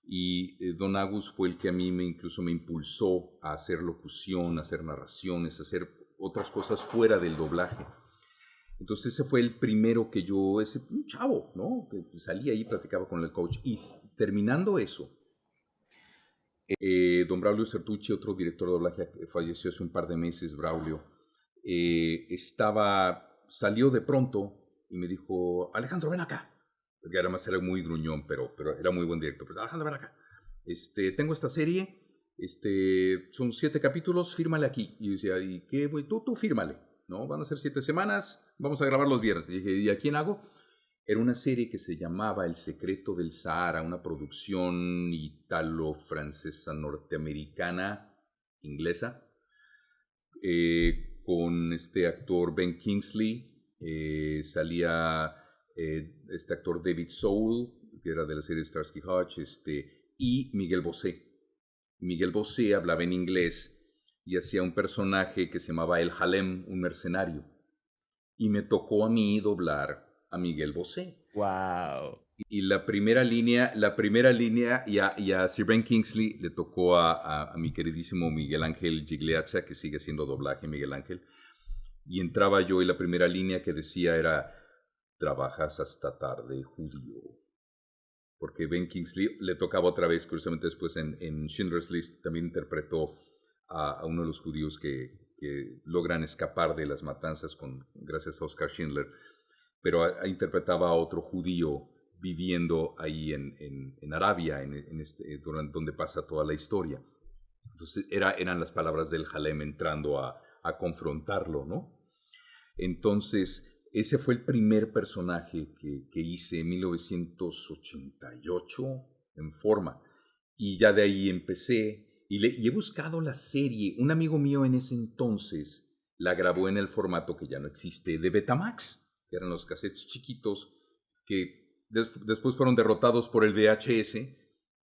Y Don Agus fue el que a mí incluso me impulsó a hacer locución, a hacer narraciones, a hacer otras cosas fuera del doblaje. Entonces ese fue el primero que yo, un chavo, ¿no?, que salía ahí y platicaba con el coach. Y terminando eso, don Braulio Certucci, otro director de doblaje, falleció hace un par de meses, Braulio, salió de pronto y me dijo, Alejandro, ven acá. Porque además era muy gruñón, pero era muy buen director. Pero, Alejandro, ven acá. Tengo esta serie, son 7 capítulos, fírmale aquí. Y yo decía, ¿y qué? Tú fírmale, ¿no? Van a ser 7 semanas, vamos a grabar los viernes. Y dije, ¿y a quién hago? Era una serie que se llamaba El secreto del Sahara, una producción italo-francesa, norteamericana, inglesa, con este actor Ben Kingsley, salía este actor David Soul, que era de la serie Starsky Hutch, y Miguel Bosé. Miguel Bosé hablaba en inglés y hacía un personaje que se llamaba El Halem, un mercenario. Y me tocó a mí doblar a Miguel Bosé. Wow. Y la primera línea y a Sir Ben Kingsley le tocó a mi queridísimo Miguel Ángel Gigliazza, que sigue haciendo doblaje, Miguel Ángel. Y entraba yo y la primera línea que decía era, trabajas hasta tarde, judío. Porque Ben Kingsley le tocaba otra vez, curiosamente después en Schindler's List, también interpretó a uno de los judíos que logran escapar de las matanzas gracias a Oscar Schindler, pero interpretaba a otro judío viviendo ahí en Arabia, donde pasa toda la historia. Entonces eran las palabras del Halem entrando a confrontarlo, ¿no? Entonces, ese fue el primer personaje que hice en 1988 en forma. Y ya de ahí empecé y he buscado la serie. Un amigo mío en ese entonces la grabó en el formato que ya no existe de Betamax, que eran los cassettes chiquitos que después fueron derrotados por el VHS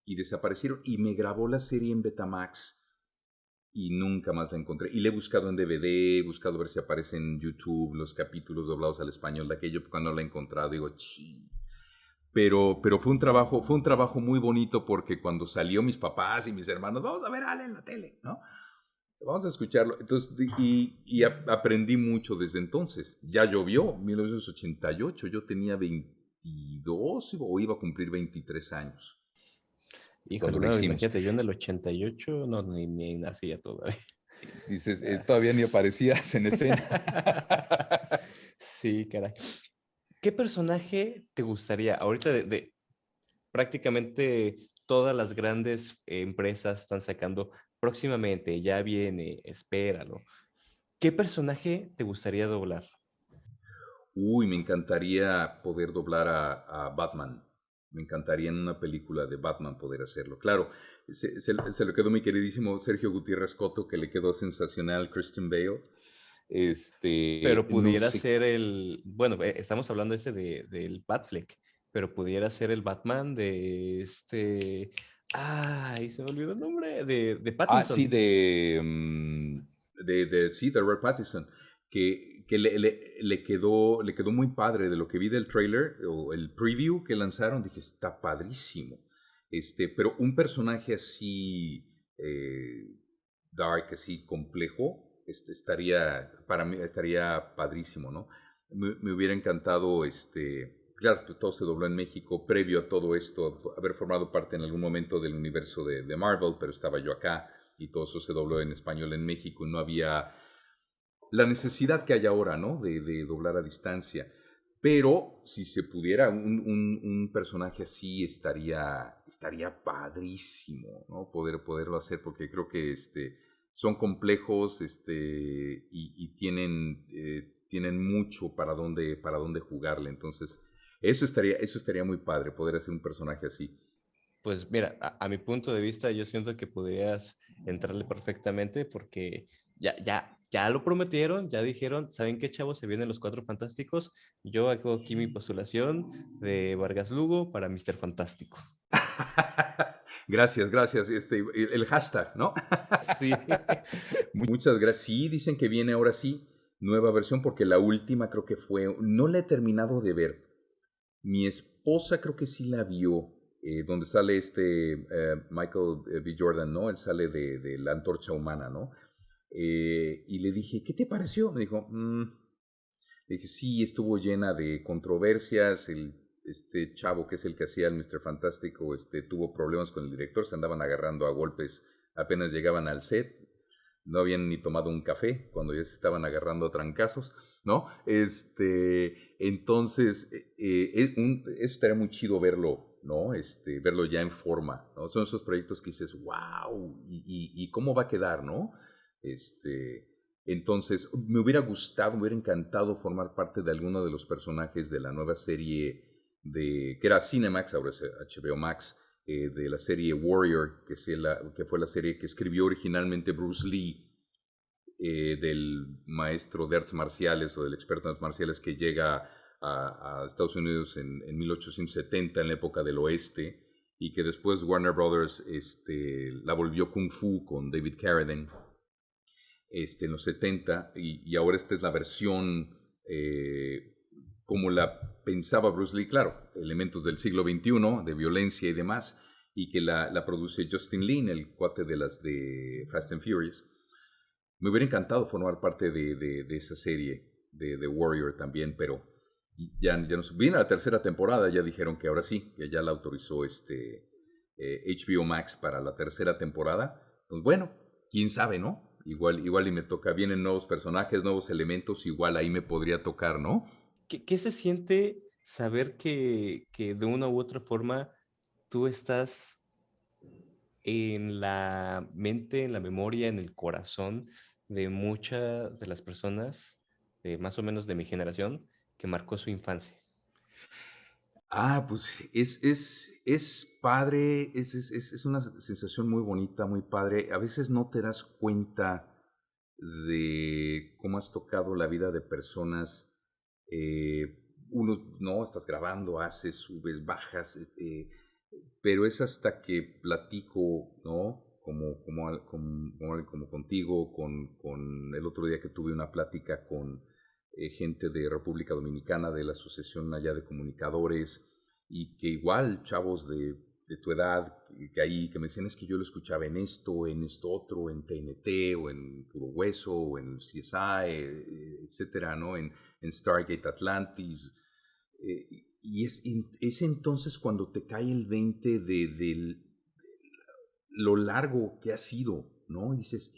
y desaparecieron. Y me grabó la serie en Betamax y nunca más la encontré. Y la he buscado en DVD, he buscado ver si aparece en YouTube los capítulos doblados al español de aquello. Cuando la he encontrado digo, ¡chi! Pero fue un trabajo muy bonito porque cuando salió mis papás y mis hermanos, vamos a ver a Ale en la tele, ¿no? Vamos a escucharlo. Entonces, aprendí mucho desde entonces. Ya llovió, 1988, yo tenía 22 o iba a cumplir 23 años. Híjole, no, imagínate, yo en el 88 no, ni nacía todavía. Dices, todavía ni aparecías en escena. Sí, caray. ¿Qué personaje te gustaría? Ahorita de prácticamente todas las grandes empresas están sacando próximamente, ya viene, espéralo. ¿Qué personaje te gustaría doblar? Uy, me encantaría poder doblar a Batman. Me encantaría en una película de Batman poder hacerlo. Claro, se lo quedó mi queridísimo Sergio Gutiérrez Coto, que le quedó sensacional Christian Bale. Pero No pudiera sé. ser bueno, estamos hablando del Batfleck, pero pudiera ser el Batman de ay, se me olvidó el nombre, de Ah, Pattinson. sí, sí, de Robert Pattinson, que le quedó muy padre de lo que vi del trailer o el preview que lanzaron. Dije, está padrísimo. Pero un personaje así dark, así complejo, para mí estaría padrísimo, ¿no? Me hubiera encantado, claro, que todo se dobló en México, previo a todo esto, haber formado parte en algún momento del universo de Marvel, pero estaba yo acá y todo eso se dobló en español en México y no había la necesidad que hay ahora, ¿no? De doblar a distancia. Pero si se pudiera, un personaje así estaría padrísimo, ¿no? Poderlo hacer, porque creo que son complejos y tienen mucho para dónde jugarle. Entonces, eso estaría muy padre, poder hacer un personaje así. Pues mira, a mi punto de vista, yo siento que podrías entrarle perfectamente porque ya lo prometieron, ya dijeron, ¿saben qué, chavos? Se vienen los Cuatro Fantásticos. Yo hago aquí mi postulación de Vargas Lugo para Mr. Fantástico. Gracias, gracias. El hashtag, ¿no? Sí. Muchas gracias. Sí, dicen que viene ahora sí, nueva versión, porque la última creo que no la he terminado de ver. Mi esposa creo que sí la vio, donde sale Michael B. Jordan, ¿no? Él sale de la antorcha humana, ¿no? Y le dije, ¿qué te pareció? Me dijo, le dije, sí, estuvo llena de controversias. Este chavo que es el que hacía el Mr. Fantástico, tuvo problemas con el director, se andaban agarrando a golpes apenas llegaban al set. No habían ni tomado un café cuando ya se estaban agarrando a trancazos, ¿no? Entonces, eso estaría muy chido verlo, ¿no? Verlo ya en forma, ¿no? Son esos proyectos que dices, wow, y cómo va a quedar, ¿no? Entonces, me hubiera encantado formar parte de alguno de los personajes de la nueva serie que era Cinemax, ahora es HBO Max, de la serie Warrior, que fue la serie que escribió originalmente Bruce Lee, del maestro de artes marciales o del experto en artes marciales que llega a Estados Unidos en 1870, en la época del oeste, y que después Warner Brothers la volvió Kung Fu con David Carradine en los 70, y ahora esta es la versión como la pensaba Bruce Lee, claro, elementos del siglo XXI, de violencia y demás, y que la produce Justin Lin, el cuate de las de Fast and Furious. Me hubiera encantado formar parte de esa serie, de Warrior también, pero Y ya nos viene la tercera temporada, ya dijeron que ahora sí, que ya la autorizó HBO Max para la tercera temporada. Pues bueno, quién sabe, ¿no? Igual y me toca, vienen nuevos personajes, nuevos elementos, igual ahí me podría tocar, ¿no? ¿Qué se siente saber que de una u otra forma tú estás en la mente, en la memoria, en el corazón de muchas de las personas de más o menos de mi generación que marcó su infancia? Pues es padre, es una sensación muy bonita, muy padre. A veces no te das cuenta de cómo has tocado la vida de personas. Unos, no, estás grabando, haces, subes, bajas, pero es hasta que platico, ¿no? Como contigo, con el otro día que tuve una plática con gente de República Dominicana, de la Asociación allá de Comunicadores, y que igual chavos de tu edad, que me decían es que yo lo escuchaba en esto otro, en TNT, o en Puro Hueso, o en CSI, etcétera, ¿no? En Stargate Atlantis. Y es entonces cuando te cae el 20 de lo largo que ha sido, ¿no? Y dices,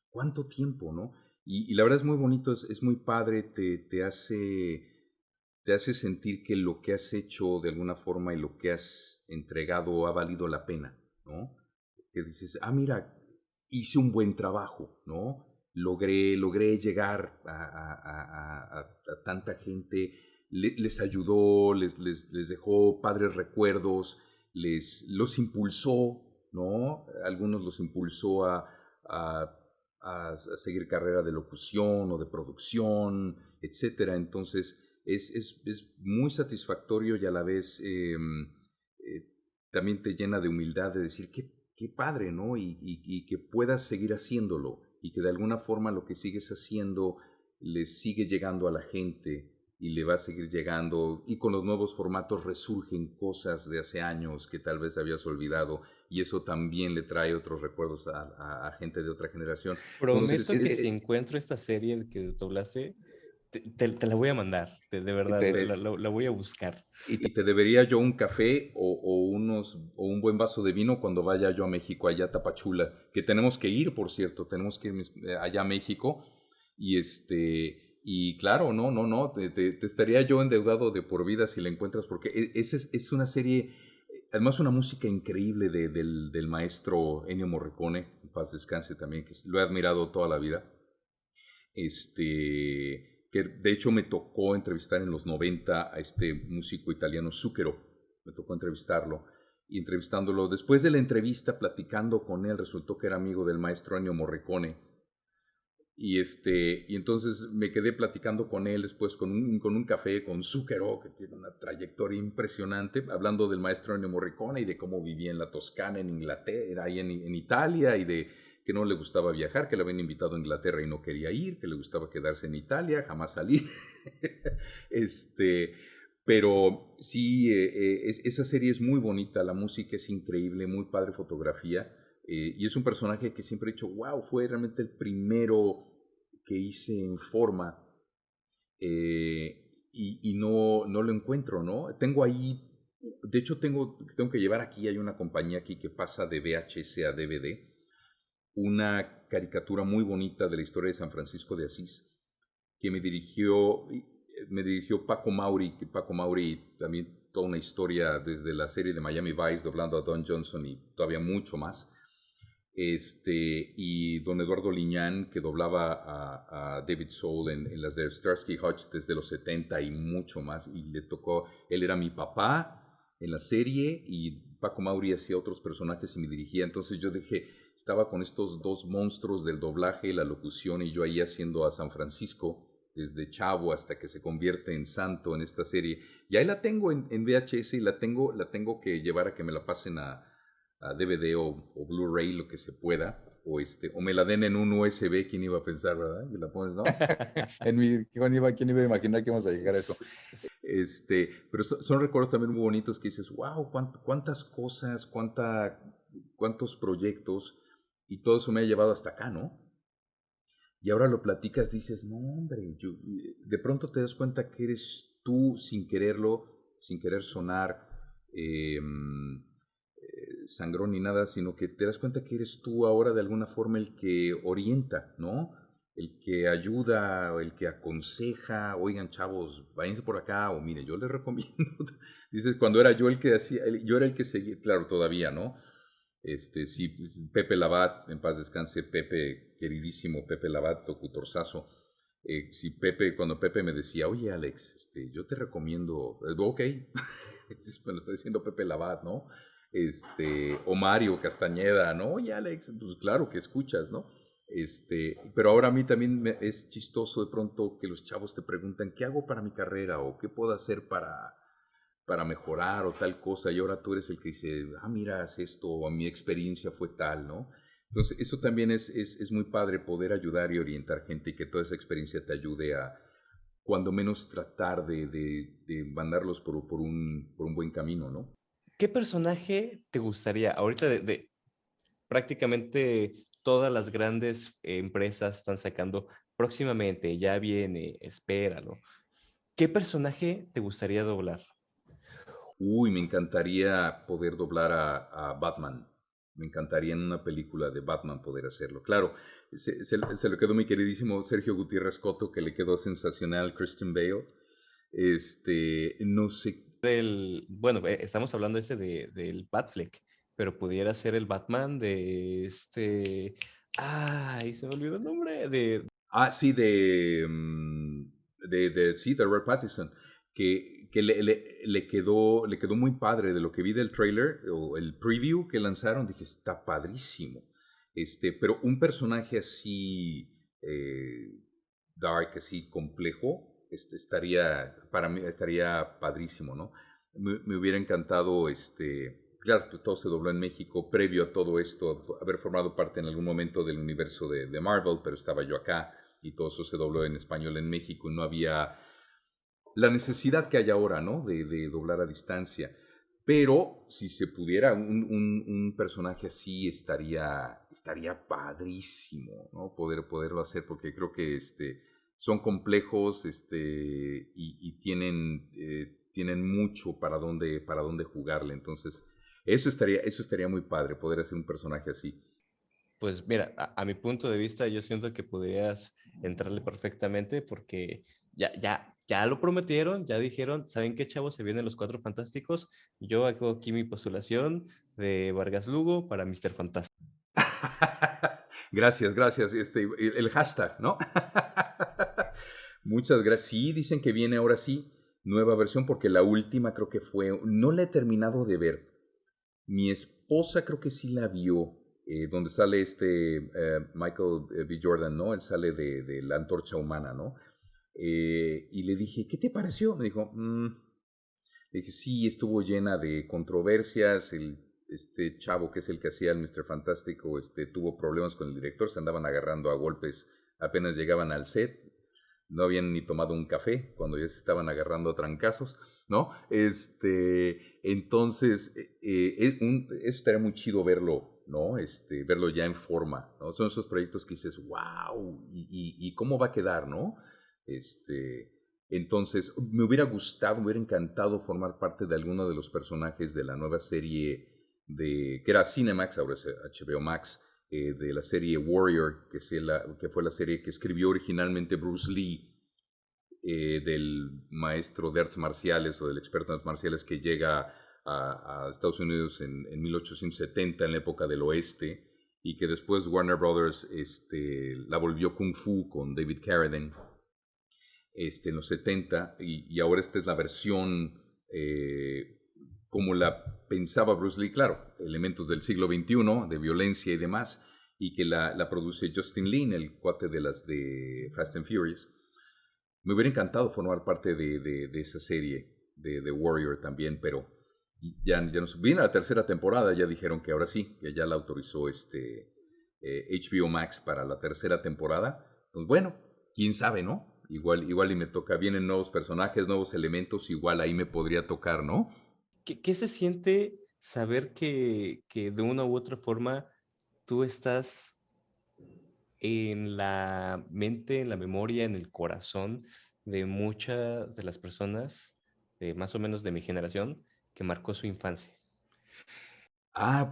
¿cuánto tiempo, no? Y la verdad es muy bonito, es muy padre, te hace sentir que lo que has hecho de alguna forma y lo que has entregado ha valido la pena, ¿no? Que dices, mira, hice un buen trabajo, ¿no? Logré llegar a tanta gente, les ayudó, les dejó padres recuerdos, los impulsó, ¿no? Algunos los impulsó a, a seguir carrera de locución o de producción, etcétera. Entonces, es muy satisfactorio y a la vez también te llena de humildad de decir, qué padre, ¿no? Y que puedas seguir haciéndolo y que de alguna forma lo que sigues haciendo le sigue llegando a la gente y le va a seguir llegando y con los nuevos formatos resurgen cosas de hace años que tal vez habías olvidado y eso también le trae otros recuerdos a gente de otra generación. Entonces, Prometo que si encuentro esta serie que doblaste, te la voy a mandar, de verdad, la voy a buscar. y te debería yo un café o un buen vaso de vino cuando vaya yo a México, allá a Tapachula, que tenemos que ir, por cierto, tenemos que ir allá a México y claro, no, te estaría yo endeudado de por vida si la encuentras, porque es una serie, además una música increíble del maestro Ennio Morricone, en paz descanse también, que lo he admirado toda la vida. Que de hecho me tocó entrevistar en los 90 a este músico italiano Zucchero, me tocó entrevistarlo, y entrevistándolo, después de la entrevista, platicando con él, resultó que era amigo del maestro Ennio Morricone, y entonces me quedé platicando con él después con un café con Zucchero, que tiene una trayectoria impresionante, hablando del maestro Ennio Morricone y de cómo vivía en la Toscana, en Inglaterra, ahí en Italia, y de que no le gustaba viajar, que le habían invitado a Inglaterra y no quería ir, que le gustaba quedarse en Italia, jamás salir. este, pero sí, esa serie es muy bonita, la música es increíble, muy padre fotografía. Y es un personaje que siempre he dicho, wow, fue realmente el primero que hice en forma y no lo encuentro, ¿no? Tengo ahí, de hecho tengo que llevar aquí, hay una compañía aquí que pasa de VHS a DVD, una caricatura muy bonita de la historia de San Francisco de Asís, que me dirigió Paco Mauri, que Paco Mauri también toda una historia desde la serie de Miami Vice, doblando a Don Johnson y todavía mucho más. Y don Eduardo Liñán, que doblaba a David Soul en las de Starsky Hutch desde los 70 y mucho más, y le tocó, él era mi papá en la serie, y Paco Mauri hacía otros personajes y me dirigía, entonces yo dije, estaba con estos dos monstruos del doblaje y la locución, y yo ahí haciendo a San Francisco, desde chavo hasta que se convierte en santo en esta serie, y ahí la tengo en VHS y la tengo que llevar a que me la pasen a DVD o Blu-ray, lo que se pueda, o me la den en un USB, ¿quién iba a pensar, verdad? Y la pones, ¿no? ¿Quién iba a imaginar que íbamos a llegar a eso? Pero son recuerdos también muy bonitos que dices, wow, cuántas cosas, cuántos proyectos, y todo eso me ha llevado hasta acá, ¿no? Y ahora lo platicas, dices, no, hombre, de pronto te das cuenta que eres tú sin quererlo, sin querer sonar sangrón ni nada, sino que te das cuenta que eres tú ahora de alguna forma el que orienta, ¿no? El que ayuda, o el que aconseja, oigan chavos, váyanse por acá, o mire, yo les recomiendo. Dices, cuando era yo el que hacía, yo era el que seguía, claro, todavía, ¿no? Sí, pues, Pepe Labat, en paz descanse, Pepe, queridísimo Pepe Labat, locutorzazo. Si Pepe, cuando Pepe me decía, oye Alex, yo te recomiendo, ok, me lo está diciendo Pepe Labat, ¿no? O Mario Castañeda, ¿no? Oye Alex, pues claro que escuchas, ¿no? Pero ahora a mí también es chistoso de pronto que los chavos te preguntan, ¿qué hago para mi carrera? ¿O qué puedo hacer para mejorar o tal cosa? Y ahora tú eres el que dice, ah, mira, haz esto, o mi experiencia fue tal, ¿no? Entonces, eso también es muy padre poder ayudar y orientar gente y que toda esa experiencia te ayude a, cuando menos, tratar de mandarlos por un buen camino, ¿no? ¿Qué personaje te gustaría? Ahorita prácticamente todas las grandes empresas están sacando próximamente, ya viene, espéralo. ¿Qué personaje te gustaría doblar? Uy, me encantaría poder doblar a Batman. Me encantaría en una película de Batman poder hacerlo. Claro, se lo quedó mi queridísimo Sergio Gutiérrez Coto, que le quedó sensacional Christian Bale. No sé. Bueno, estamos hablando del Batfleck, pero pudiera ser el Batman de Ay, se me olvidó el nombre Ah, sí, sí, de Robert Pattinson, que le quedó muy padre de lo que vi del trailer o el preview que lanzaron. Dije, está padrísimo. Pero un personaje así dark, así complejo, para mí estaría padrísimo, ¿no? Me hubiera encantado, claro, todo se dobló en México previo a todo esto, haber formado parte en algún momento del universo de Marvel, pero estaba yo acá y todo eso se dobló en español en México y no había la necesidad que hay ahora, ¿no? De doblar a distancia. Pero si se pudiera, un personaje así estaría padrísimo, ¿no? Poderlo hacer, porque creo que son complejos y tienen mucho para dónde jugarle. Entonces, eso estaría muy padre, poder hacer un personaje así. Pues mira, a mi punto de vista, yo siento que podrías entrarle perfectamente porque ya lo prometieron, ya dijeron, ¿saben qué, chavos? Se vienen los Cuatro Fantásticos. Yo hago aquí mi postulación de Vargas Lugo para Mr. Fantástico. Gracias, gracias. El hashtag, ¿no? Muchas gracias. Sí, dicen que viene ahora sí, nueva versión, porque la última creo que fue, no la he terminado de ver. Mi esposa creo que sí la vio, donde sale Michael B. Jordan, ¿no? Él sale de la antorcha humana, ¿no? Y le dije, ¿qué te pareció? Me dijo, le dije, sí, estuvo llena de controversias. Este chavo que es el que hacía el Mr. Fantástico, tuvo problemas con el director, se andaban agarrando a golpes apenas llegaban al set. No habían ni tomado un café cuando ya se estaban agarrando a trancazos, ¿no? Entonces, eso estaría muy chido verlo, ¿no? Verlo ya en forma, ¿no? Son esos proyectos que dices, wow, y cómo va a quedar, ¿no? Entonces, me hubiera gustado, me hubiera encantado formar parte de alguno de los personajes de la nueva serie que era Cinemax, ahora es HBO Max, de la serie Warrior, que fue la serie que escribió originalmente Bruce Lee, del maestro de artes marciales o del experto en artes marciales que llega a Estados Unidos en 1870, en la época del oeste, y que después Warner Brothers la volvió Kung Fu con David Carradine en los 70, y ahora esta es la versión como la pensaba Bruce Lee, claro, elementos del siglo XXI, de violencia y demás, y que la produce Justin Lin, el cuate de las de Fast and Furious. Me hubiera encantado formar parte de esa serie, de Warrior también, pero ya no sé. Viene la tercera temporada, ya dijeron que ahora sí, que ya la autorizó HBO Max para la tercera temporada. Pues bueno, quién sabe, ¿no? Igual y me toca, vienen nuevos personajes, nuevos elementos, igual ahí me podría tocar, ¿no? ¿Qué se siente saber que de una u otra forma tú estás en la mente, en la memoria, en el corazón de muchas de las personas de más o menos de mi generación que marcó su infancia.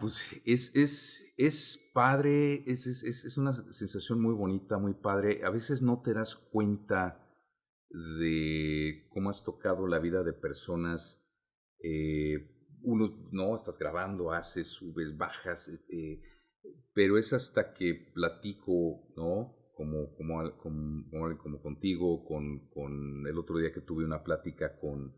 Pues es padre, es una sensación muy bonita, muy padre. A veces no te das cuenta de cómo has tocado la vida de personas. Unos, no, estás grabando, haces, subes, bajas, pero es hasta que platico, ¿no? Como contigo, con el otro día que tuve una plática con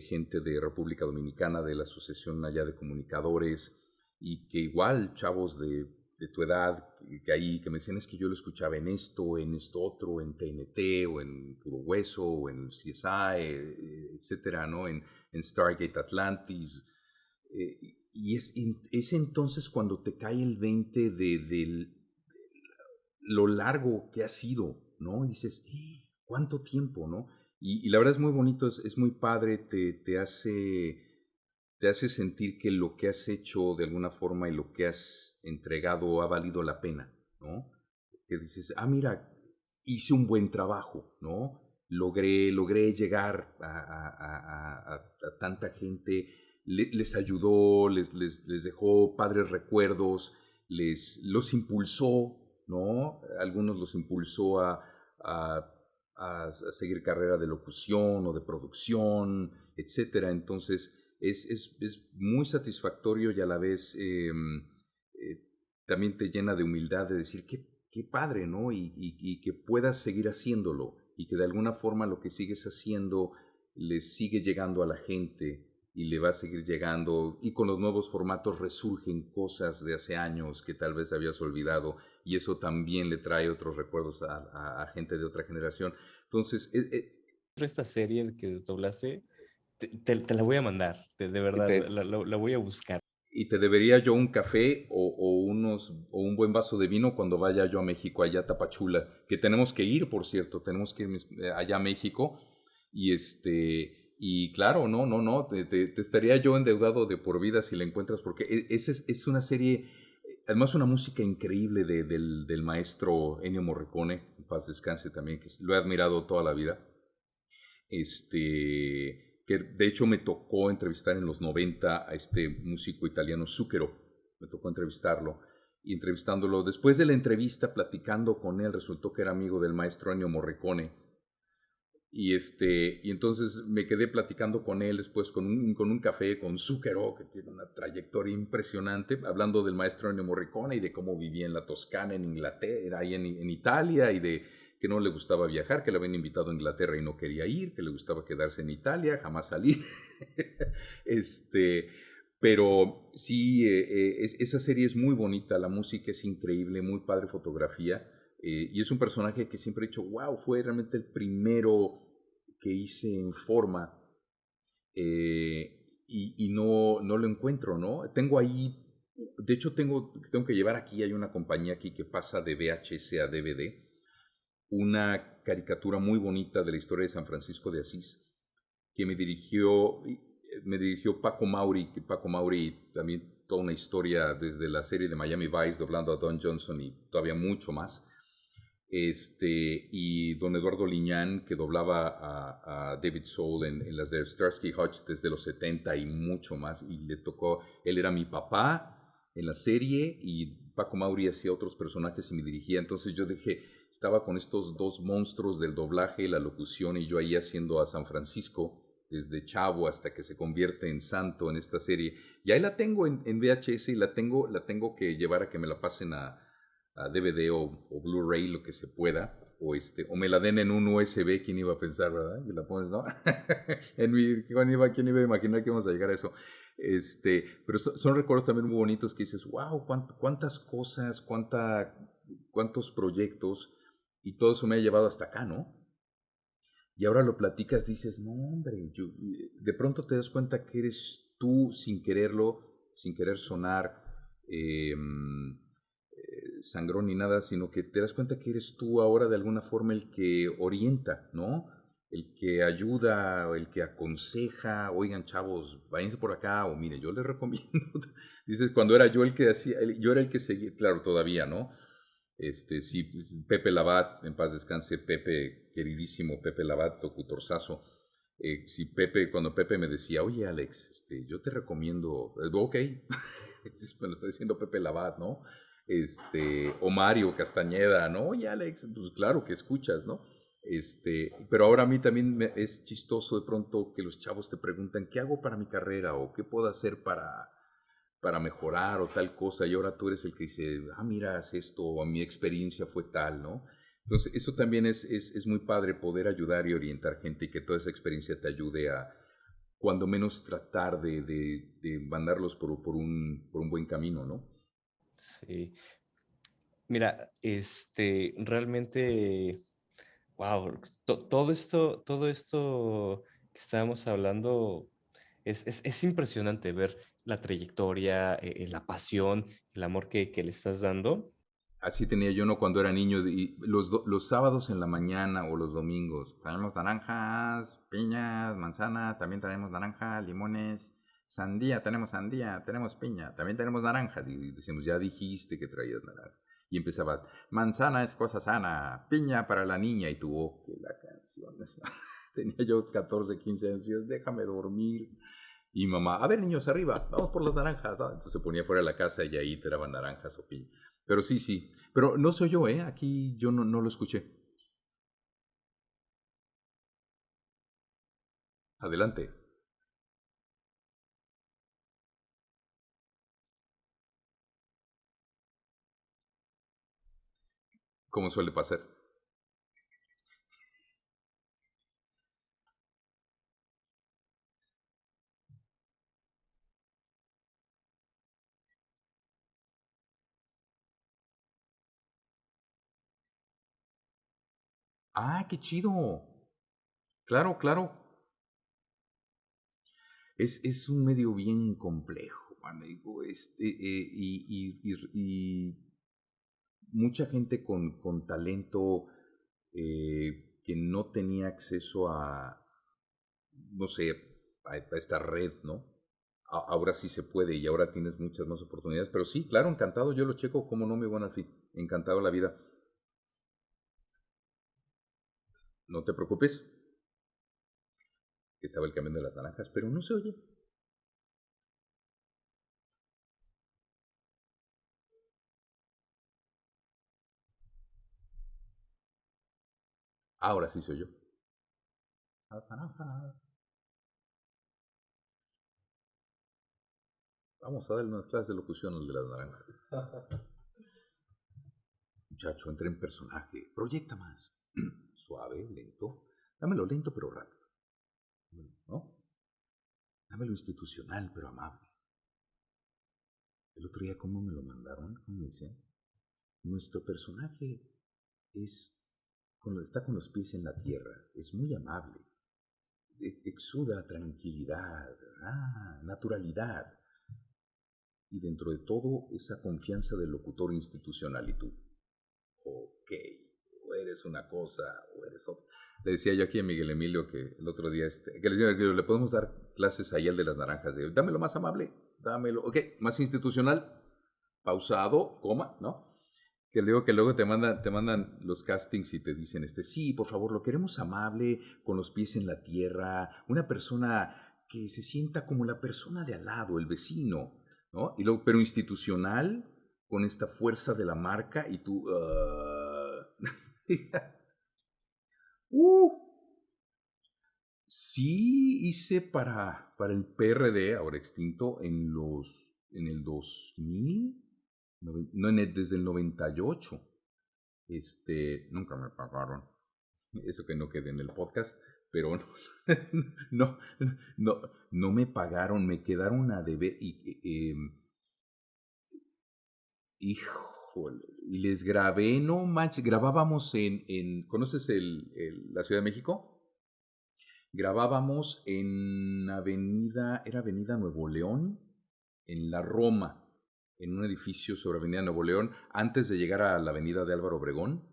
gente de República Dominicana, de la Asociación allá de Comunicadores, y que igual chavos de tu edad, que me decían es que yo lo escuchaba en esto otro, en TNT, o en Puro Hueso, o en CSI, etcétera, ¿no? En Stargate Atlantis. Y es entonces cuando te cae el 20 de lo largo que ha sido, ¿no? Y dices, ¿cuánto tiempo, no? Y la verdad es muy bonito, es muy padre, te hace sentir que lo que has hecho de alguna forma y lo que has entregado ha valido la pena, ¿no? Que dices, mira, hice un buen trabajo, ¿no? Logré llegar a tanta gente, les ayudó, les dejó padres recuerdos, los impulsó, ¿no? Algunos los impulsó a, a seguir carrera de locución o de producción, etcétera. Entonces, es muy satisfactorio y a la vez también te llena de humildad de decir, qué padre, ¿no? Y que puedas seguir haciéndolo y que de alguna forma lo que sigues haciendo le sigue llegando a la gente y le va a seguir llegando y con los nuevos formatos resurgen cosas de hace años que tal vez habías olvidado y eso también le trae otros recuerdos a gente de otra generación. Entonces, Esta serie que doblaste, te la voy a mandar, de verdad, te, la voy a buscar. y te debería yo un café o un buen vaso de vino cuando vaya yo a México, allá a Tapachula, que tenemos que ir, por cierto, tenemos que ir allá a México y claro, no, te estaría yo endeudado de por vida si la encuentras, porque esa es una serie, además una música increíble del maestro Ennio Morricone, en paz descanse también, que lo he admirado toda la vida. Que de hecho me tocó entrevistar en los 90 a este músico italiano Zucchero, me tocó entrevistarlo, y entrevistándolo, después de la entrevista, platicando con él, resultó que era amigo del maestro Ennio Morricone, y entonces me quedé platicando con él después con un café con Zucchero, que tiene una trayectoria impresionante, hablando del maestro Ennio Morricone y de cómo vivía en la Toscana, en Inglaterra, ahí en Italia, y de que no le gustaba viajar, que le habían invitado a Inglaterra y no quería ir, que le gustaba quedarse en Italia, jamás salir. este, pero sí, esa serie es muy bonita, la música es increíble, muy padre fotografía, y es un personaje que siempre he dicho, wow, fue realmente el primero que hice en forma y no lo encuentro, ¿no? Tengo ahí, de hecho tengo que llevar aquí, hay una compañía aquí que pasa de VHS a DVD, una caricatura muy bonita de la historia de San Francisco de Asís, que me dirigió Paco Mauri, que Paco Mauri también toda una historia desde la serie de Miami Vice, doblando a Don Johnson y todavía mucho más. Y don Eduardo Liñán, que doblaba a David Soul en las de Starsky Hutch desde los 70 y mucho más, y le tocó, él era mi papá en la serie, y Paco Mauri hacía otros personajes y me dirigía, entonces yo dije, estaba con estos dos monstruos del doblaje, la locución, y yo ahí haciendo a San Francisco, desde chavo hasta que se convierte en santo en esta serie, y ahí la tengo en VHS y la tengo que llevar a que me la pasen a DVD o Blu-ray, lo que se pueda, o me la den en un USB, ¿quién iba a pensar, verdad? Y la pones, ¿no? ¿Quién iba a imaginar que íbamos a llegar a eso? Pero son recuerdos también muy bonitos que dices, wow, cuántas cosas, cuántos proyectos, y todo eso me ha llevado hasta acá, ¿no? Y ahora lo platicas, dices, no, hombre, de pronto te das cuenta que eres tú sin quererlo, sin querer sonar sangrón ni nada, sino que te das cuenta que eres tú ahora de alguna forma el que orienta, ¿no? El que ayuda, el que aconseja, oigan chavos, váyanse por acá, o mire, yo les recomiendo. Dices, cuando era yo el que hacía, yo era el que seguía, claro, todavía, ¿no? Sí, pues, Pepe Labat, en paz descanse, Pepe, queridísimo Pepe Labat, locutorzazo. Si Pepe, cuando Pepe me decía, oye Alex, yo te recomiendo, ok, me lo está diciendo Pepe Labat, ¿no? O Mario Castañeda, ¿no? Oye Alex, pues claro que escuchas, ¿no? Pero ahora a mí también es chistoso de pronto que los chavos te preguntan, ¿qué hago para mi carrera? ¿O qué puedo hacer para mejorar o tal cosa? Y ahora tú eres el que dice, mira, haz esto, o mi experiencia fue tal, ¿no? Entonces, eso también es muy padre poder ayudar y orientar gente y que toda esa experiencia te ayude a, cuando menos, tratar de mandarlos por un buen camino, ¿no? Sí. Mira, realmente, wow, todo esto que estábamos hablando es impresionante ver la trayectoria, la pasión, el amor que le estás dando. Así tenía yo uno cuando era niño. Y los sábados en la mañana o los domingos, tenemos naranjas, piñas, manzana, también tenemos naranja, limones, sandía, tenemos piña, también tenemos naranja. Y decimos, ya dijiste que traías naranja. Y empezaba, manzana es cosa sana, piña para la niña. Y tú, oh, que la canción. Tenía yo 14, 15 años, y decías, déjame dormir. Y mamá, a ver niños, arriba, vamos por las naranjas, ¿no? Entonces se ponía fuera de la casa y ahí te daban naranjas o piña. Pero sí, sí. Pero no soy yo, ¿eh? Aquí yo no lo escuché. Adelante. Como suele pasar. Ah, qué chido. Claro, claro. Es un medio bien complejo, amigo. Y mucha gente con talento que no tenía acceso a, no sé, a esta red, ¿no? Ahora sí se puede y ahora tienes muchas más oportunidades. Pero sí, claro, encantado. Yo lo checo como no, mi buen Alfie. Encantado la vida. No te preocupes. Estaba el camión de las naranjas, pero no se oye. Ahora sí se oyó. Las naranjas. Vamos a darle unas clases de locución al de las naranjas. Muchacho, entra en personaje. Proyecta más. Suave, lento. Dámelo lento pero rápido. ¿No? Dámelo institucional pero amable. El otro día, ¿cómo me lo mandaron? ¿Cómo me decían? Nuestro personaje está con los pies en la tierra. Es muy amable. Exuda tranquilidad, naturalidad. Y dentro de todo, esa confianza del locutor institucional. Y tú, ok, o eres una cosa o eres otra. Le decía yo aquí a Miguel Emilio que el otro día, que le decía que le podemos dar clases ahí al de las naranjas. Dámelo más amable, dámelo, ok, más institucional, pausado, coma, ¿no? Que luego te mandan los castings y te dicen, sí, por favor, lo queremos amable, con los pies en la tierra, una persona que se sienta como la persona de al lado, el vecino, ¿no? Y luego, pero institucional, con esta fuerza de la marca, y tú, uh, sí hice para el PRD, ahora extinto, en el 2000, no, desde el 98. Nunca me pagaron. Eso que no quede en el podcast, pero no, no, no, no me pagaron, me quedaron a deber. Híjole, y les grabé, no manches, grabábamos ¿conoces la Ciudad de México? Grabábamos en era Avenida Nuevo León, en la Roma, en un edificio sobre Avenida Nuevo León, antes de llegar a la Avenida de Álvaro Obregón,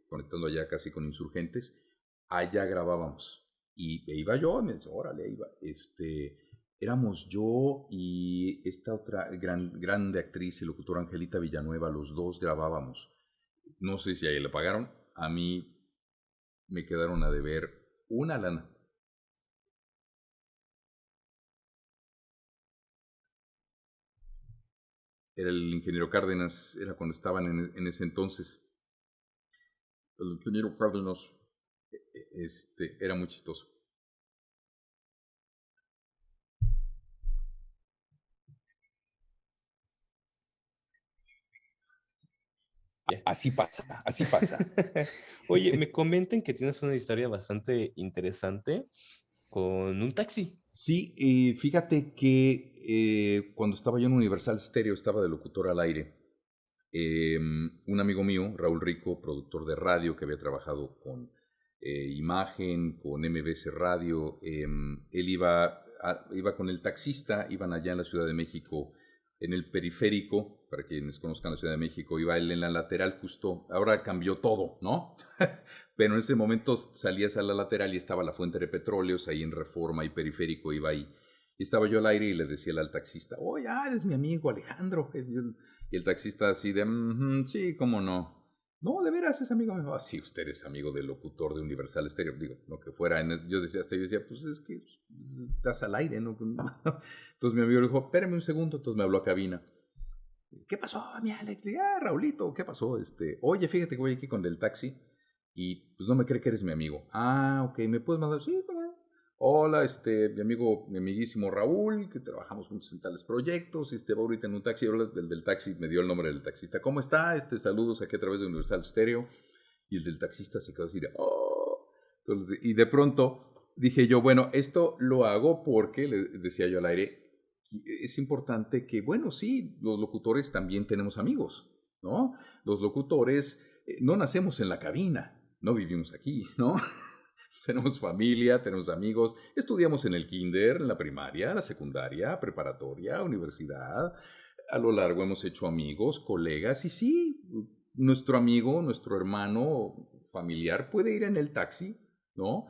conectando allá casi con Insurgentes, allá grabábamos. E iba yo, me dice, órale, ahí va. Éramos yo y esta otra grande actriz y locutora Angelita Villanueva, los dos grabábamos. No sé si a ella le pagaron, a mí me quedaron a deber una lana. Era el ingeniero Cárdenas, era cuando estaban en ese entonces. El ingeniero Cárdenas era muy chistoso. Ya. Así pasa, así pasa. Oye, me comentan que tienes una historia bastante interesante con un taxi. Sí, fíjate que cuando estaba yo en Universal Stereo, estaba de locutor al aire. Un amigo mío, Raúl Rico, productor de radio, que había trabajado con Imagen, con MBC Radio, él iba con el taxista, iban allá en la Ciudad de México, en el periférico, para quienes conozcan la Ciudad de México, iba él en la lateral justo, ahora cambió todo, ¿no? Pero en ese momento salías a la lateral y estaba la fuente de petróleos, ahí en Reforma y Periférico iba ahí. Y estaba yo al aire y le decía al taxista, oye, eres mi amigo Alejandro. Y el taxista así de, sí, cómo no. No, de veras es amigo mío. Sí, usted es amigo del locutor de Universal Stereo. Digo, lo que fuera. Yo decía, pues es que estás al aire, ¿no? Entonces mi amigo le dijo, espérame un segundo. Entonces me habló a cabina. ¿Qué pasó, mi Alex? Le dije, Raulito, ¿qué pasó? Oye, fíjate que voy aquí con el taxi y pues no me cree que eres mi amigo. Ok, ¿me puedes mandar? Sí, cómo no. Hola, mi amigo, mi amiguísimo Raúl, que trabajamos juntos en tales proyectos, va ahorita en un taxi, ahora el del taxi me dio el nombre del taxista. ¿Cómo está? Saludos aquí a través de Universal Stereo. Y el del taxista se quedó así de, oh. Entonces, y de pronto dije yo, bueno, esto lo hago porque, le decía yo al aire, es importante que, bueno, sí, los locutores también tenemos amigos, ¿no? Los locutores no nacemos en la cabina, no vivimos aquí, ¿no? Tenemos familia, tenemos amigos, estudiamos en el kinder, en la primaria, la secundaria, preparatoria, universidad. A lo largo hemos hecho amigos, colegas, y sí, nuestro amigo, nuestro hermano familiar puede ir en el taxi, ¿no?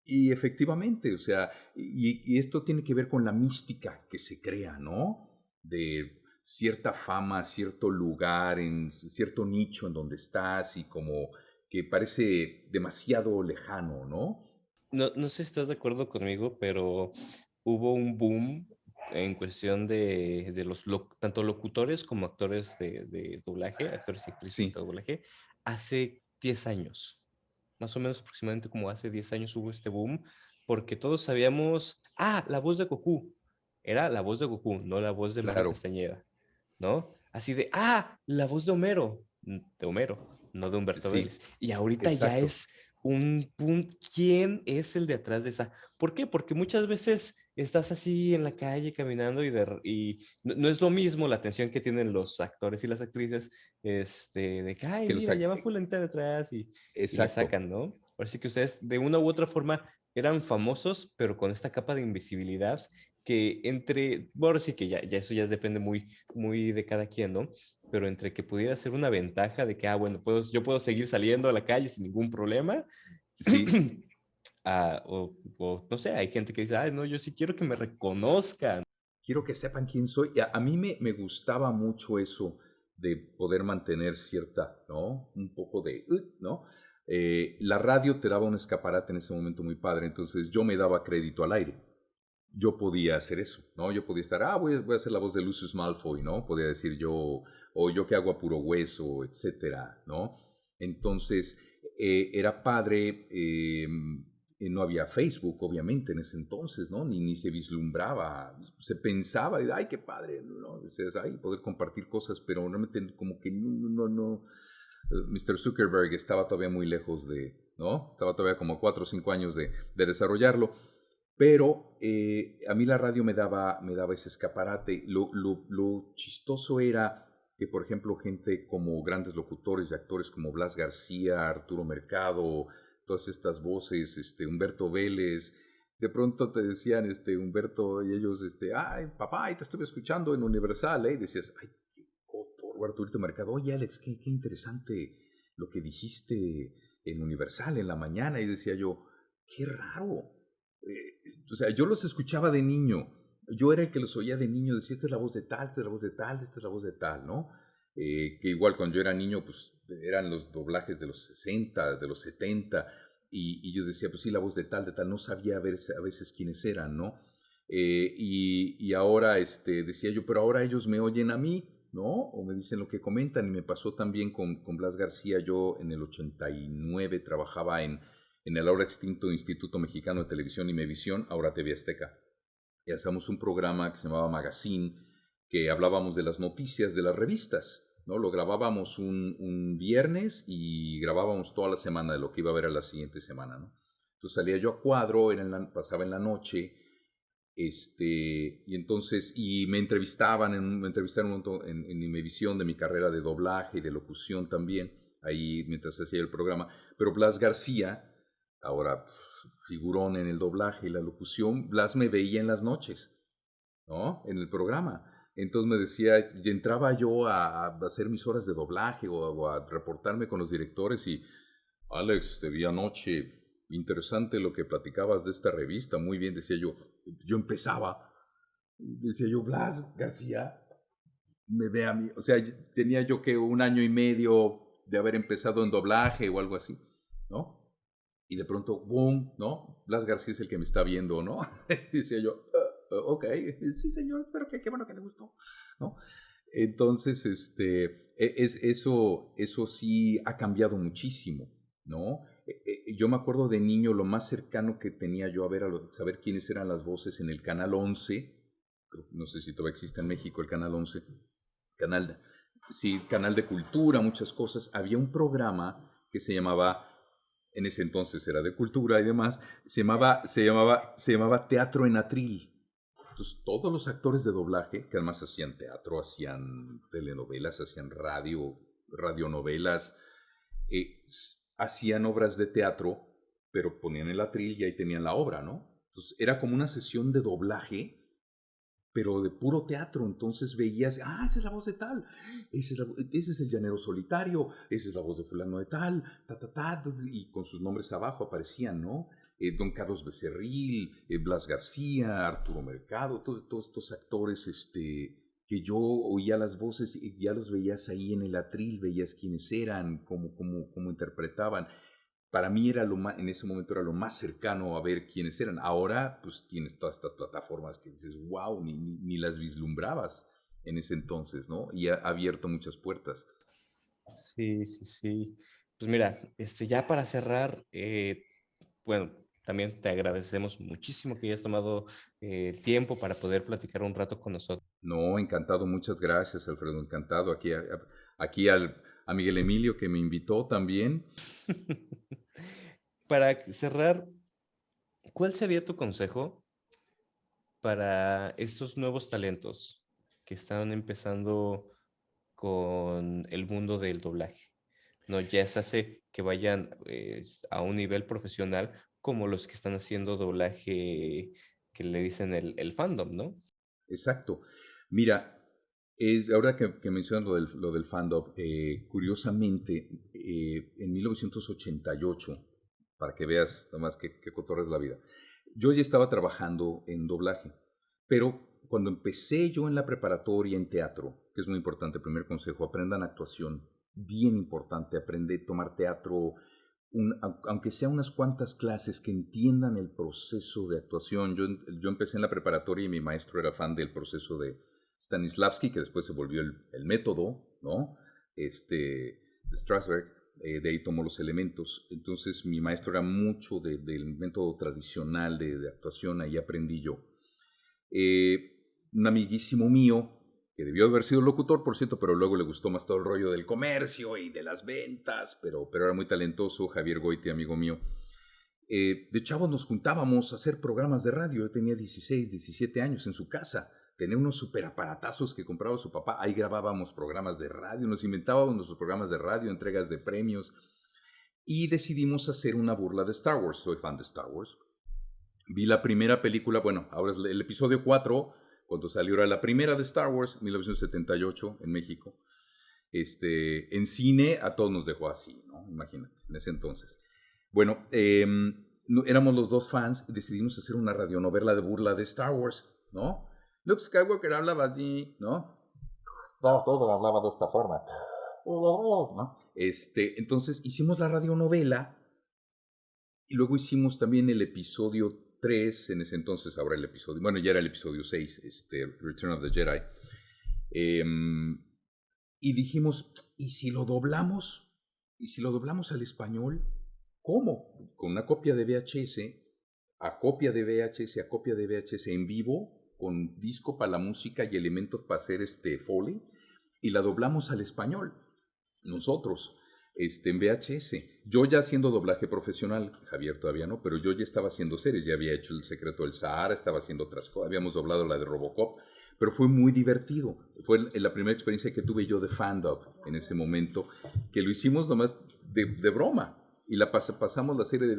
Y efectivamente, o sea, y esto tiene que ver con la mística que se crea, ¿no? De cierta fama, cierto lugar, en cierto nicho en donde estás y como que parece demasiado lejano, ¿no? No sé si estás de acuerdo conmigo, pero hubo un boom en cuestión de tanto locutores como actores de doblaje, actores y actrices de Sí, doblaje, hace 10 años. Más o menos aproximadamente como hace 10 años hubo este boom, porque todos sabíamos, la voz de Goku. Era la voz de Goku, no la voz de Mario claro, Castañeda, ¿no? Así de, la voz de Homero, no de Humberto sí, Vélez. Y ahorita ya exacto. es un punto, ¿quién es el de atrás de esa? ¿Por qué? Porque muchas veces estás así en la calle caminando y no es lo mismo la atención que tienen los actores y las actrices, de que, ay, Que los, mira, ya va fulanita detrás y le exacto, sacan, ¿no? Así que ustedes de una u otra forma eran famosos, pero con esta capa de invisibilidad que bueno, sí que ya eso ya depende muy, muy de cada quien, ¿no? Pero entre que pudiera ser una ventaja de que, bueno, yo puedo seguir saliendo a la calle sin ningún problema, sí. o no sé, hay gente que dice, ay, no, yo sí quiero que me reconozcan. Quiero que sepan quién soy. Y a mí me gustaba mucho eso de poder mantener cierta, ¿no? Un poco de, ¿no? La radio te daba un escaparate en ese momento muy padre, entonces yo me daba crédito al aire. Yo podía hacer eso, ¿no? Yo podía estar, voy a hacer la voz de Lucius Malfoy, ¿no? Podía decir yo, o yo que hago a puro hueso, etcétera, ¿no? Entonces, era padre, no había Facebook, obviamente, en ese entonces, ¿no? Ni se vislumbraba, se pensaba, ay, qué padre, ¿no? Decías, ay, poder compartir cosas, pero realmente como que no. Mr. Zuckerberg estaba todavía muy lejos ¿no? Estaba todavía como 4 o 5 años de desarrollarlo. Pero a mí la radio me daba ese escaparate. Lo chistoso era que, por ejemplo, gente como grandes locutores y actores como Blas García, Arturo Mercado, todas estas voces, Humberto Vélez, de pronto te decían, Humberto y ellos, ay, papá, y te estuve escuchando en Universal, ¿eh? Y decías, ay, qué cotorro, Arturito Mercado. Oye, Alex, qué interesante lo que dijiste en Universal en la mañana. Y decía yo, qué raro. O sea, yo los escuchaba de niño. yo era el que los oía de niño, decía, esta es la voz de tal, esta es la voz de tal, esta es la voz de tal, ¿no? Que igual cuando yo era niño, pues eran los doblajes de los 60, de los 70, y yo decía, pues sí, la voz de tal, no sabía a veces quiénes eran, ¿no? Y ahora decía yo, pero ahora ellos me oyen a mí, ¿no? O me dicen lo que comentan, y me pasó también con Blas García. Yo en el 89 trabajaba en el ahora extinto Instituto Mexicano de Televisión y Mevisión, ahora TV Azteca, y hacíamos un programa que se llamaba Magazine, que hablábamos de las noticias de las revistas, ¿no? Lo grabábamos un viernes y grabábamos toda la semana de lo que iba a haber a la siguiente semana, ¿no? Entonces salía yo a cuadro, pasaba en la noche, y entonces, y me entrevistaron un montón en Imevisión de mi carrera de doblaje y de locución también, ahí mientras hacía el programa. Pero Blas García, ahora figurón en el doblaje y la locución, Blas me veía en las noches, ¿no? En el programa. Entonces me decía, y entraba yo a hacer mis horas de doblaje o a reportarme con los directores y, Alex, te vi anoche, interesante lo que platicabas de esta revista, muy bien, decía yo empezaba, decía yo, Blas García, me ve a mí, o sea, tenía yo que 1 año y medio de haber empezado en doblaje o algo así, ¿no? Y de pronto, boom, ¿no? Blas García es el que me está viendo, ¿no? Decía yo, ok, sí señor, pero qué bueno que le gustó, ¿no? Entonces, eso sí ha cambiado muchísimo, ¿no? Yo me acuerdo de niño lo más cercano que tenía yo a ver saber quiénes eran las voces en el Canal 11, no sé si todavía existe en México el Canal 11, canal de cultura, muchas cosas. Había un programa que se llamaba, en ese entonces era de cultura y demás, se llamaba Teatro en Atril. Entonces, todos los actores de doblaje, que además hacían teatro, hacían telenovelas, hacían radionovelas, hacían obras de teatro, pero ponían el atril y ahí tenían la obra, ¿no? Entonces, era como una sesión de doblaje, pero de puro teatro. Entonces veías, esa es la voz de tal, ese es el llanero solitario, esa es la voz de fulano de tal, y con sus nombres abajo aparecían, ¿no? Don Carlos Becerril, Blas García, Arturo Mercado, todos estos actores que yo oía las voces y ya los veías ahí en el atril, veías quiénes eran, cómo interpretaban. Para mí en ese momento era lo más cercano a ver quiénes eran. Ahora pues tienes todas estas plataformas que dices, wow, ni las vislumbrabas en ese entonces, ¿no? Y ha abierto muchas puertas. Sí, sí, sí. Pues mira, ya para cerrar, bueno, también te agradecemos muchísimo que hayas tomado el tiempo para poder platicar un rato con nosotros. No, encantado, muchas gracias, Alfredo, encantado. Aquí a Miguel Emilio que me invitó también. Para cerrar, ¿cuál sería tu consejo para estos nuevos talentos que están empezando con el mundo del doblaje? No, ya se hace que vayan a un nivel profesional como los que están haciendo doblaje que le dicen el fandom, ¿no? Exacto. Mira, ahora que mencionas lo del fandom, curiosamente, en 1988, para que veas nomás qué cotorra es la vida, yo ya estaba trabajando en doblaje, pero cuando empecé yo en la preparatoria en teatro, que es muy importante, primer consejo, aprendan actuación, bien importante, aprende a tomar teatro, aunque sea unas cuantas clases que entiendan el proceso de actuación. Yo empecé en la preparatoria y mi maestro era fan del proceso de Stanislavski, que después se volvió el método, ¿no? De Strasberg, de ahí tomó los elementos. Entonces mi maestro era mucho del método tradicional de actuación, ahí aprendí yo. Un amiguísimo mío, que debió haber sido locutor, por cierto, pero luego le gustó más todo el rollo del comercio y de las ventas, pero era muy talentoso, Javier Goiti, amigo mío. De chavos nos juntábamos a hacer programas de radio. Yo tenía 16, 17 años en su casa. Tenía unos superaparatazos que compraba su papá. Ahí grabábamos programas de radio, nos inventábamos nuestros programas de radio, entregas de premios. Y decidimos hacer una burla de Star Wars. Soy fan de Star Wars. Vi la primera película, bueno, ahora es el episodio 4, cuando salió era la primera de Star Wars, 1978, en México. En cine a todos nos dejó así, ¿no? Imagínate, en ese entonces. Bueno, éramos los dos fans, decidimos hacer una radionovela de burla de Star Wars, ¿no? Luke Skywalker hablaba así, ¿no? Todo hablaba de esta forma. ¿No? Entonces hicimos la radionovela y luego hicimos también el episodio 3 en ese entonces, ahora el episodio, bueno, ya era el episodio 6, Return of the Jedi. Y dijimos, ¿y si lo doblamos? ¿Y si lo doblamos al español? ¿Cómo? Con una copia de VHS, a copia de VHS, a copia de VHS en vivo, con disco para la música y elementos para hacer Foley, y la doblamos al español, nosotros, en VHS. Yo ya haciendo doblaje profesional, Javier todavía no, pero yo ya estaba haciendo series, ya había hecho El secreto del Sahara, estaba haciendo otras cosas, habíamos doblado la de Robocop, pero fue muy divertido. Fue la primera experiencia que tuve yo de fandub en ese momento, que lo hicimos nomás de broma. Y pasamos la serie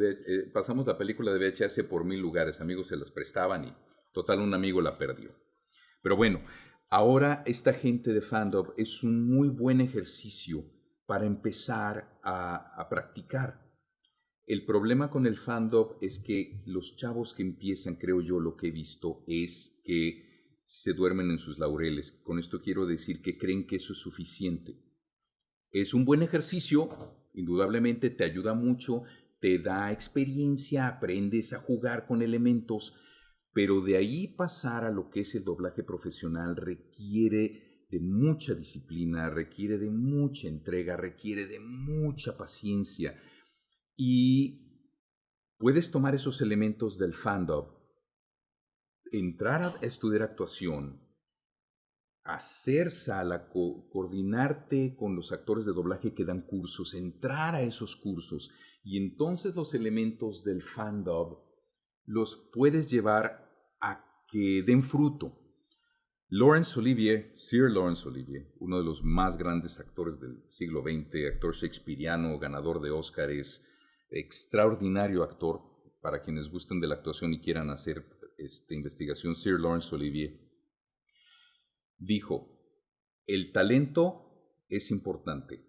pasamos la película de VHS por 1000 lugares, amigos se las prestaban y total un amigo la perdió. Pero bueno, ahora esta gente de fandub es un muy buen ejercicio para empezar a practicar. El problema con el fandub es que los chavos que empiezan, creo yo, lo que he visto es que se duermen en sus laureles. Con esto quiero decir que creen que eso es suficiente. Es un buen ejercicio, indudablemente te ayuda mucho, te da experiencia, aprendes a jugar con elementos, pero de ahí pasar a lo que es el doblaje profesional requiere de mucha disciplina, requiere de mucha entrega, requiere de mucha paciencia. Y puedes tomar esos elementos del fandub, entrar a estudiar actuación, hacer sala, coordinarte con los actores de doblaje que dan cursos, entrar a esos cursos y entonces los elementos del fandub los puedes llevar a que den fruto. Laurence Olivier, Sir Laurence Olivier, uno de los más grandes actores del siglo XX, actor shakespeariano, ganador de Óscares, extraordinario actor, para quienes gusten de la actuación y quieran hacer investigación, Sir Laurence Olivier dijo, el talento es importante,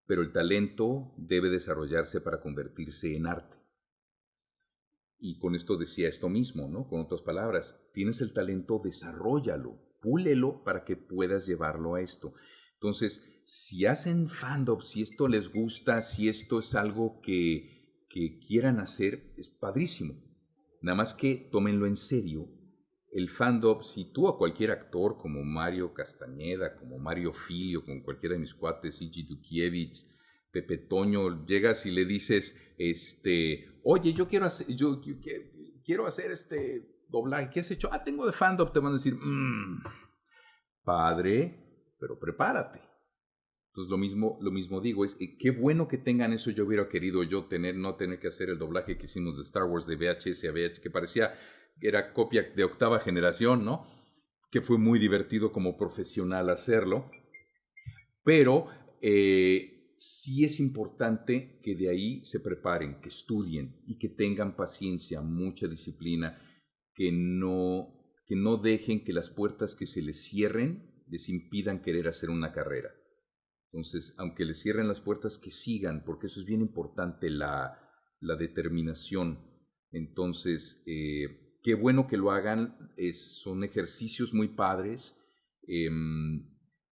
pero el talento debe desarrollarse para convertirse en arte. Y con esto decía esto mismo, ¿no? Con otras palabras, tienes el talento, desarróllalo, púlelo para que puedas llevarlo a esto. Entonces, si hacen fandom, si esto les gusta, si esto es algo que quieran hacer, es padrísimo. Nada más que tómenlo en serio. El fandom, si tú a cualquier actor como Mario Castañeda, como Mario Filio, con cualquiera de mis cuates, Igi Dukievich, Pepe Toño, llegas y le dices, oye, yo quiero hacer doblaje, ¿qué has hecho? Ah, tengo de fandom, te van a decir, padre, pero prepárate. Entonces lo mismo digo, es qué bueno que tengan eso. Yo hubiera querido no tener que hacer el doblaje que hicimos de Star Wars de VHS a VHS, que parecía que era copia de octava generación, ¿no? Que fue muy divertido como profesional hacerlo. Pero sí es importante que de ahí se preparen, que estudien y que tengan paciencia, mucha disciplina, que no dejen que las puertas que se les cierren les impidan querer hacer una carrera. Entonces, aunque les cierren las puertas, que sigan, porque eso es bien importante, la determinación. Entonces, qué bueno que lo hagan, son ejercicios muy padres,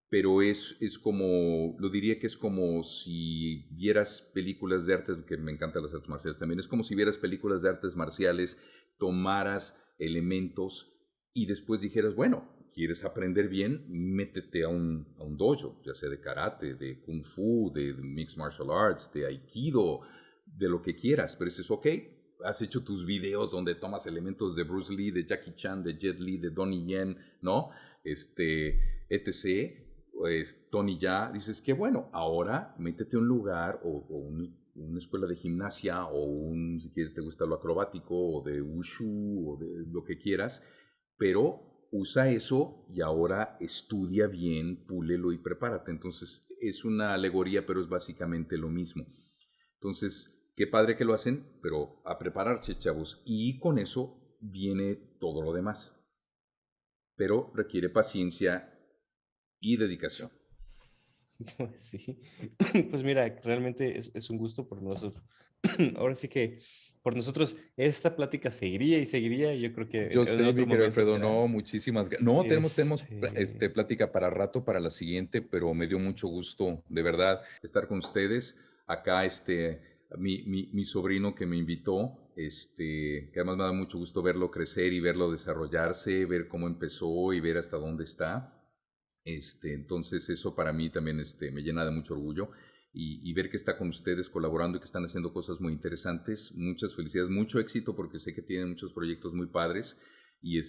pero es como, lo diría que es como si vieras películas de artes, que me encantan las artes marciales también, es como si vieras películas de artes marciales, tomaras elementos y después dijeras, bueno, ¿quieres aprender bien? Métete a un dojo, ya sea de karate, de kung fu, de mixed martial arts, de aikido, de lo que quieras. Pero dices, ok, has hecho tus videos donde tomas elementos de Bruce Lee, de Jackie Chan, de Jet Li, de Donnie Yen, ¿no? etc. Pues Tony ya, dices, qué bueno, ahora métete a un lugar o una escuela de gimnasia o si quieres te gusta lo acrobático o de wushu o de lo que quieras, pero usa eso y ahora estudia bien, púlelo y prepárate. Entonces, es una alegoría, pero es básicamente lo mismo. Entonces, qué padre que lo hacen, pero a prepararse, chavos. Y con eso viene todo lo demás. Pero requiere paciencia y dedicación. Sí, pues mira, realmente es un gusto por nosotros. ahora sí que por nosotros esta plática seguiría y seguiría. Yo creo que Yo en sé, mi otro querido momento Alfredo, será. no, muchísimas gracias. No, tenemos Este, plática para rato, para la siguiente, pero me dio mucho gusto, de verdad, estar con ustedes. Acá, mi sobrino que me invitó, que además me da mucho gusto verlo crecer y verlo desarrollarse, ver cómo empezó y ver hasta dónde está. Entonces eso para mí también me llena de mucho orgullo y ver que está con ustedes colaborando y que están haciendo cosas muy interesantes. Muchas felicidades, mucho éxito porque sé que tienen muchos proyectos muy padres y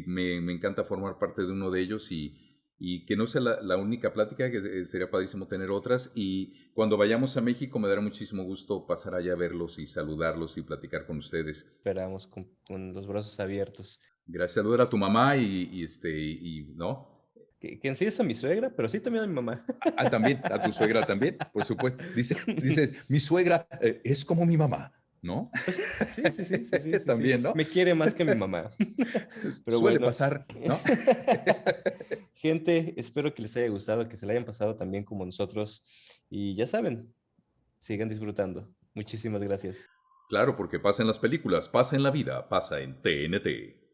me encanta formar parte de uno de ellos y que no sea la única plática, que sería padrísimo tener otras. Y cuando vayamos a México me dará muchísimo gusto pasar allá a verlos y saludarlos y platicar con ustedes. esperamos con los brazos abiertos. Gracias, saludar a tu mamá ¿no? Que en sí es a mi suegra, pero sí también a mi mamá. También, a tu suegra también, por supuesto. Dice, mi suegra es como mi mamá, ¿no? Pues sí, sí, sí, sí, sí, sí, sí, sí. También, ¿no? Me quiere más que mi mamá. Pero Suele bueno, pasar, ¿no? gente, espero que les haya gustado, que se la hayan pasado también como nosotros. Y ya saben, sigan disfrutando. Muchísimas gracias. Claro, porque pasa en las películas, pasa en la vida, pasa en TNT.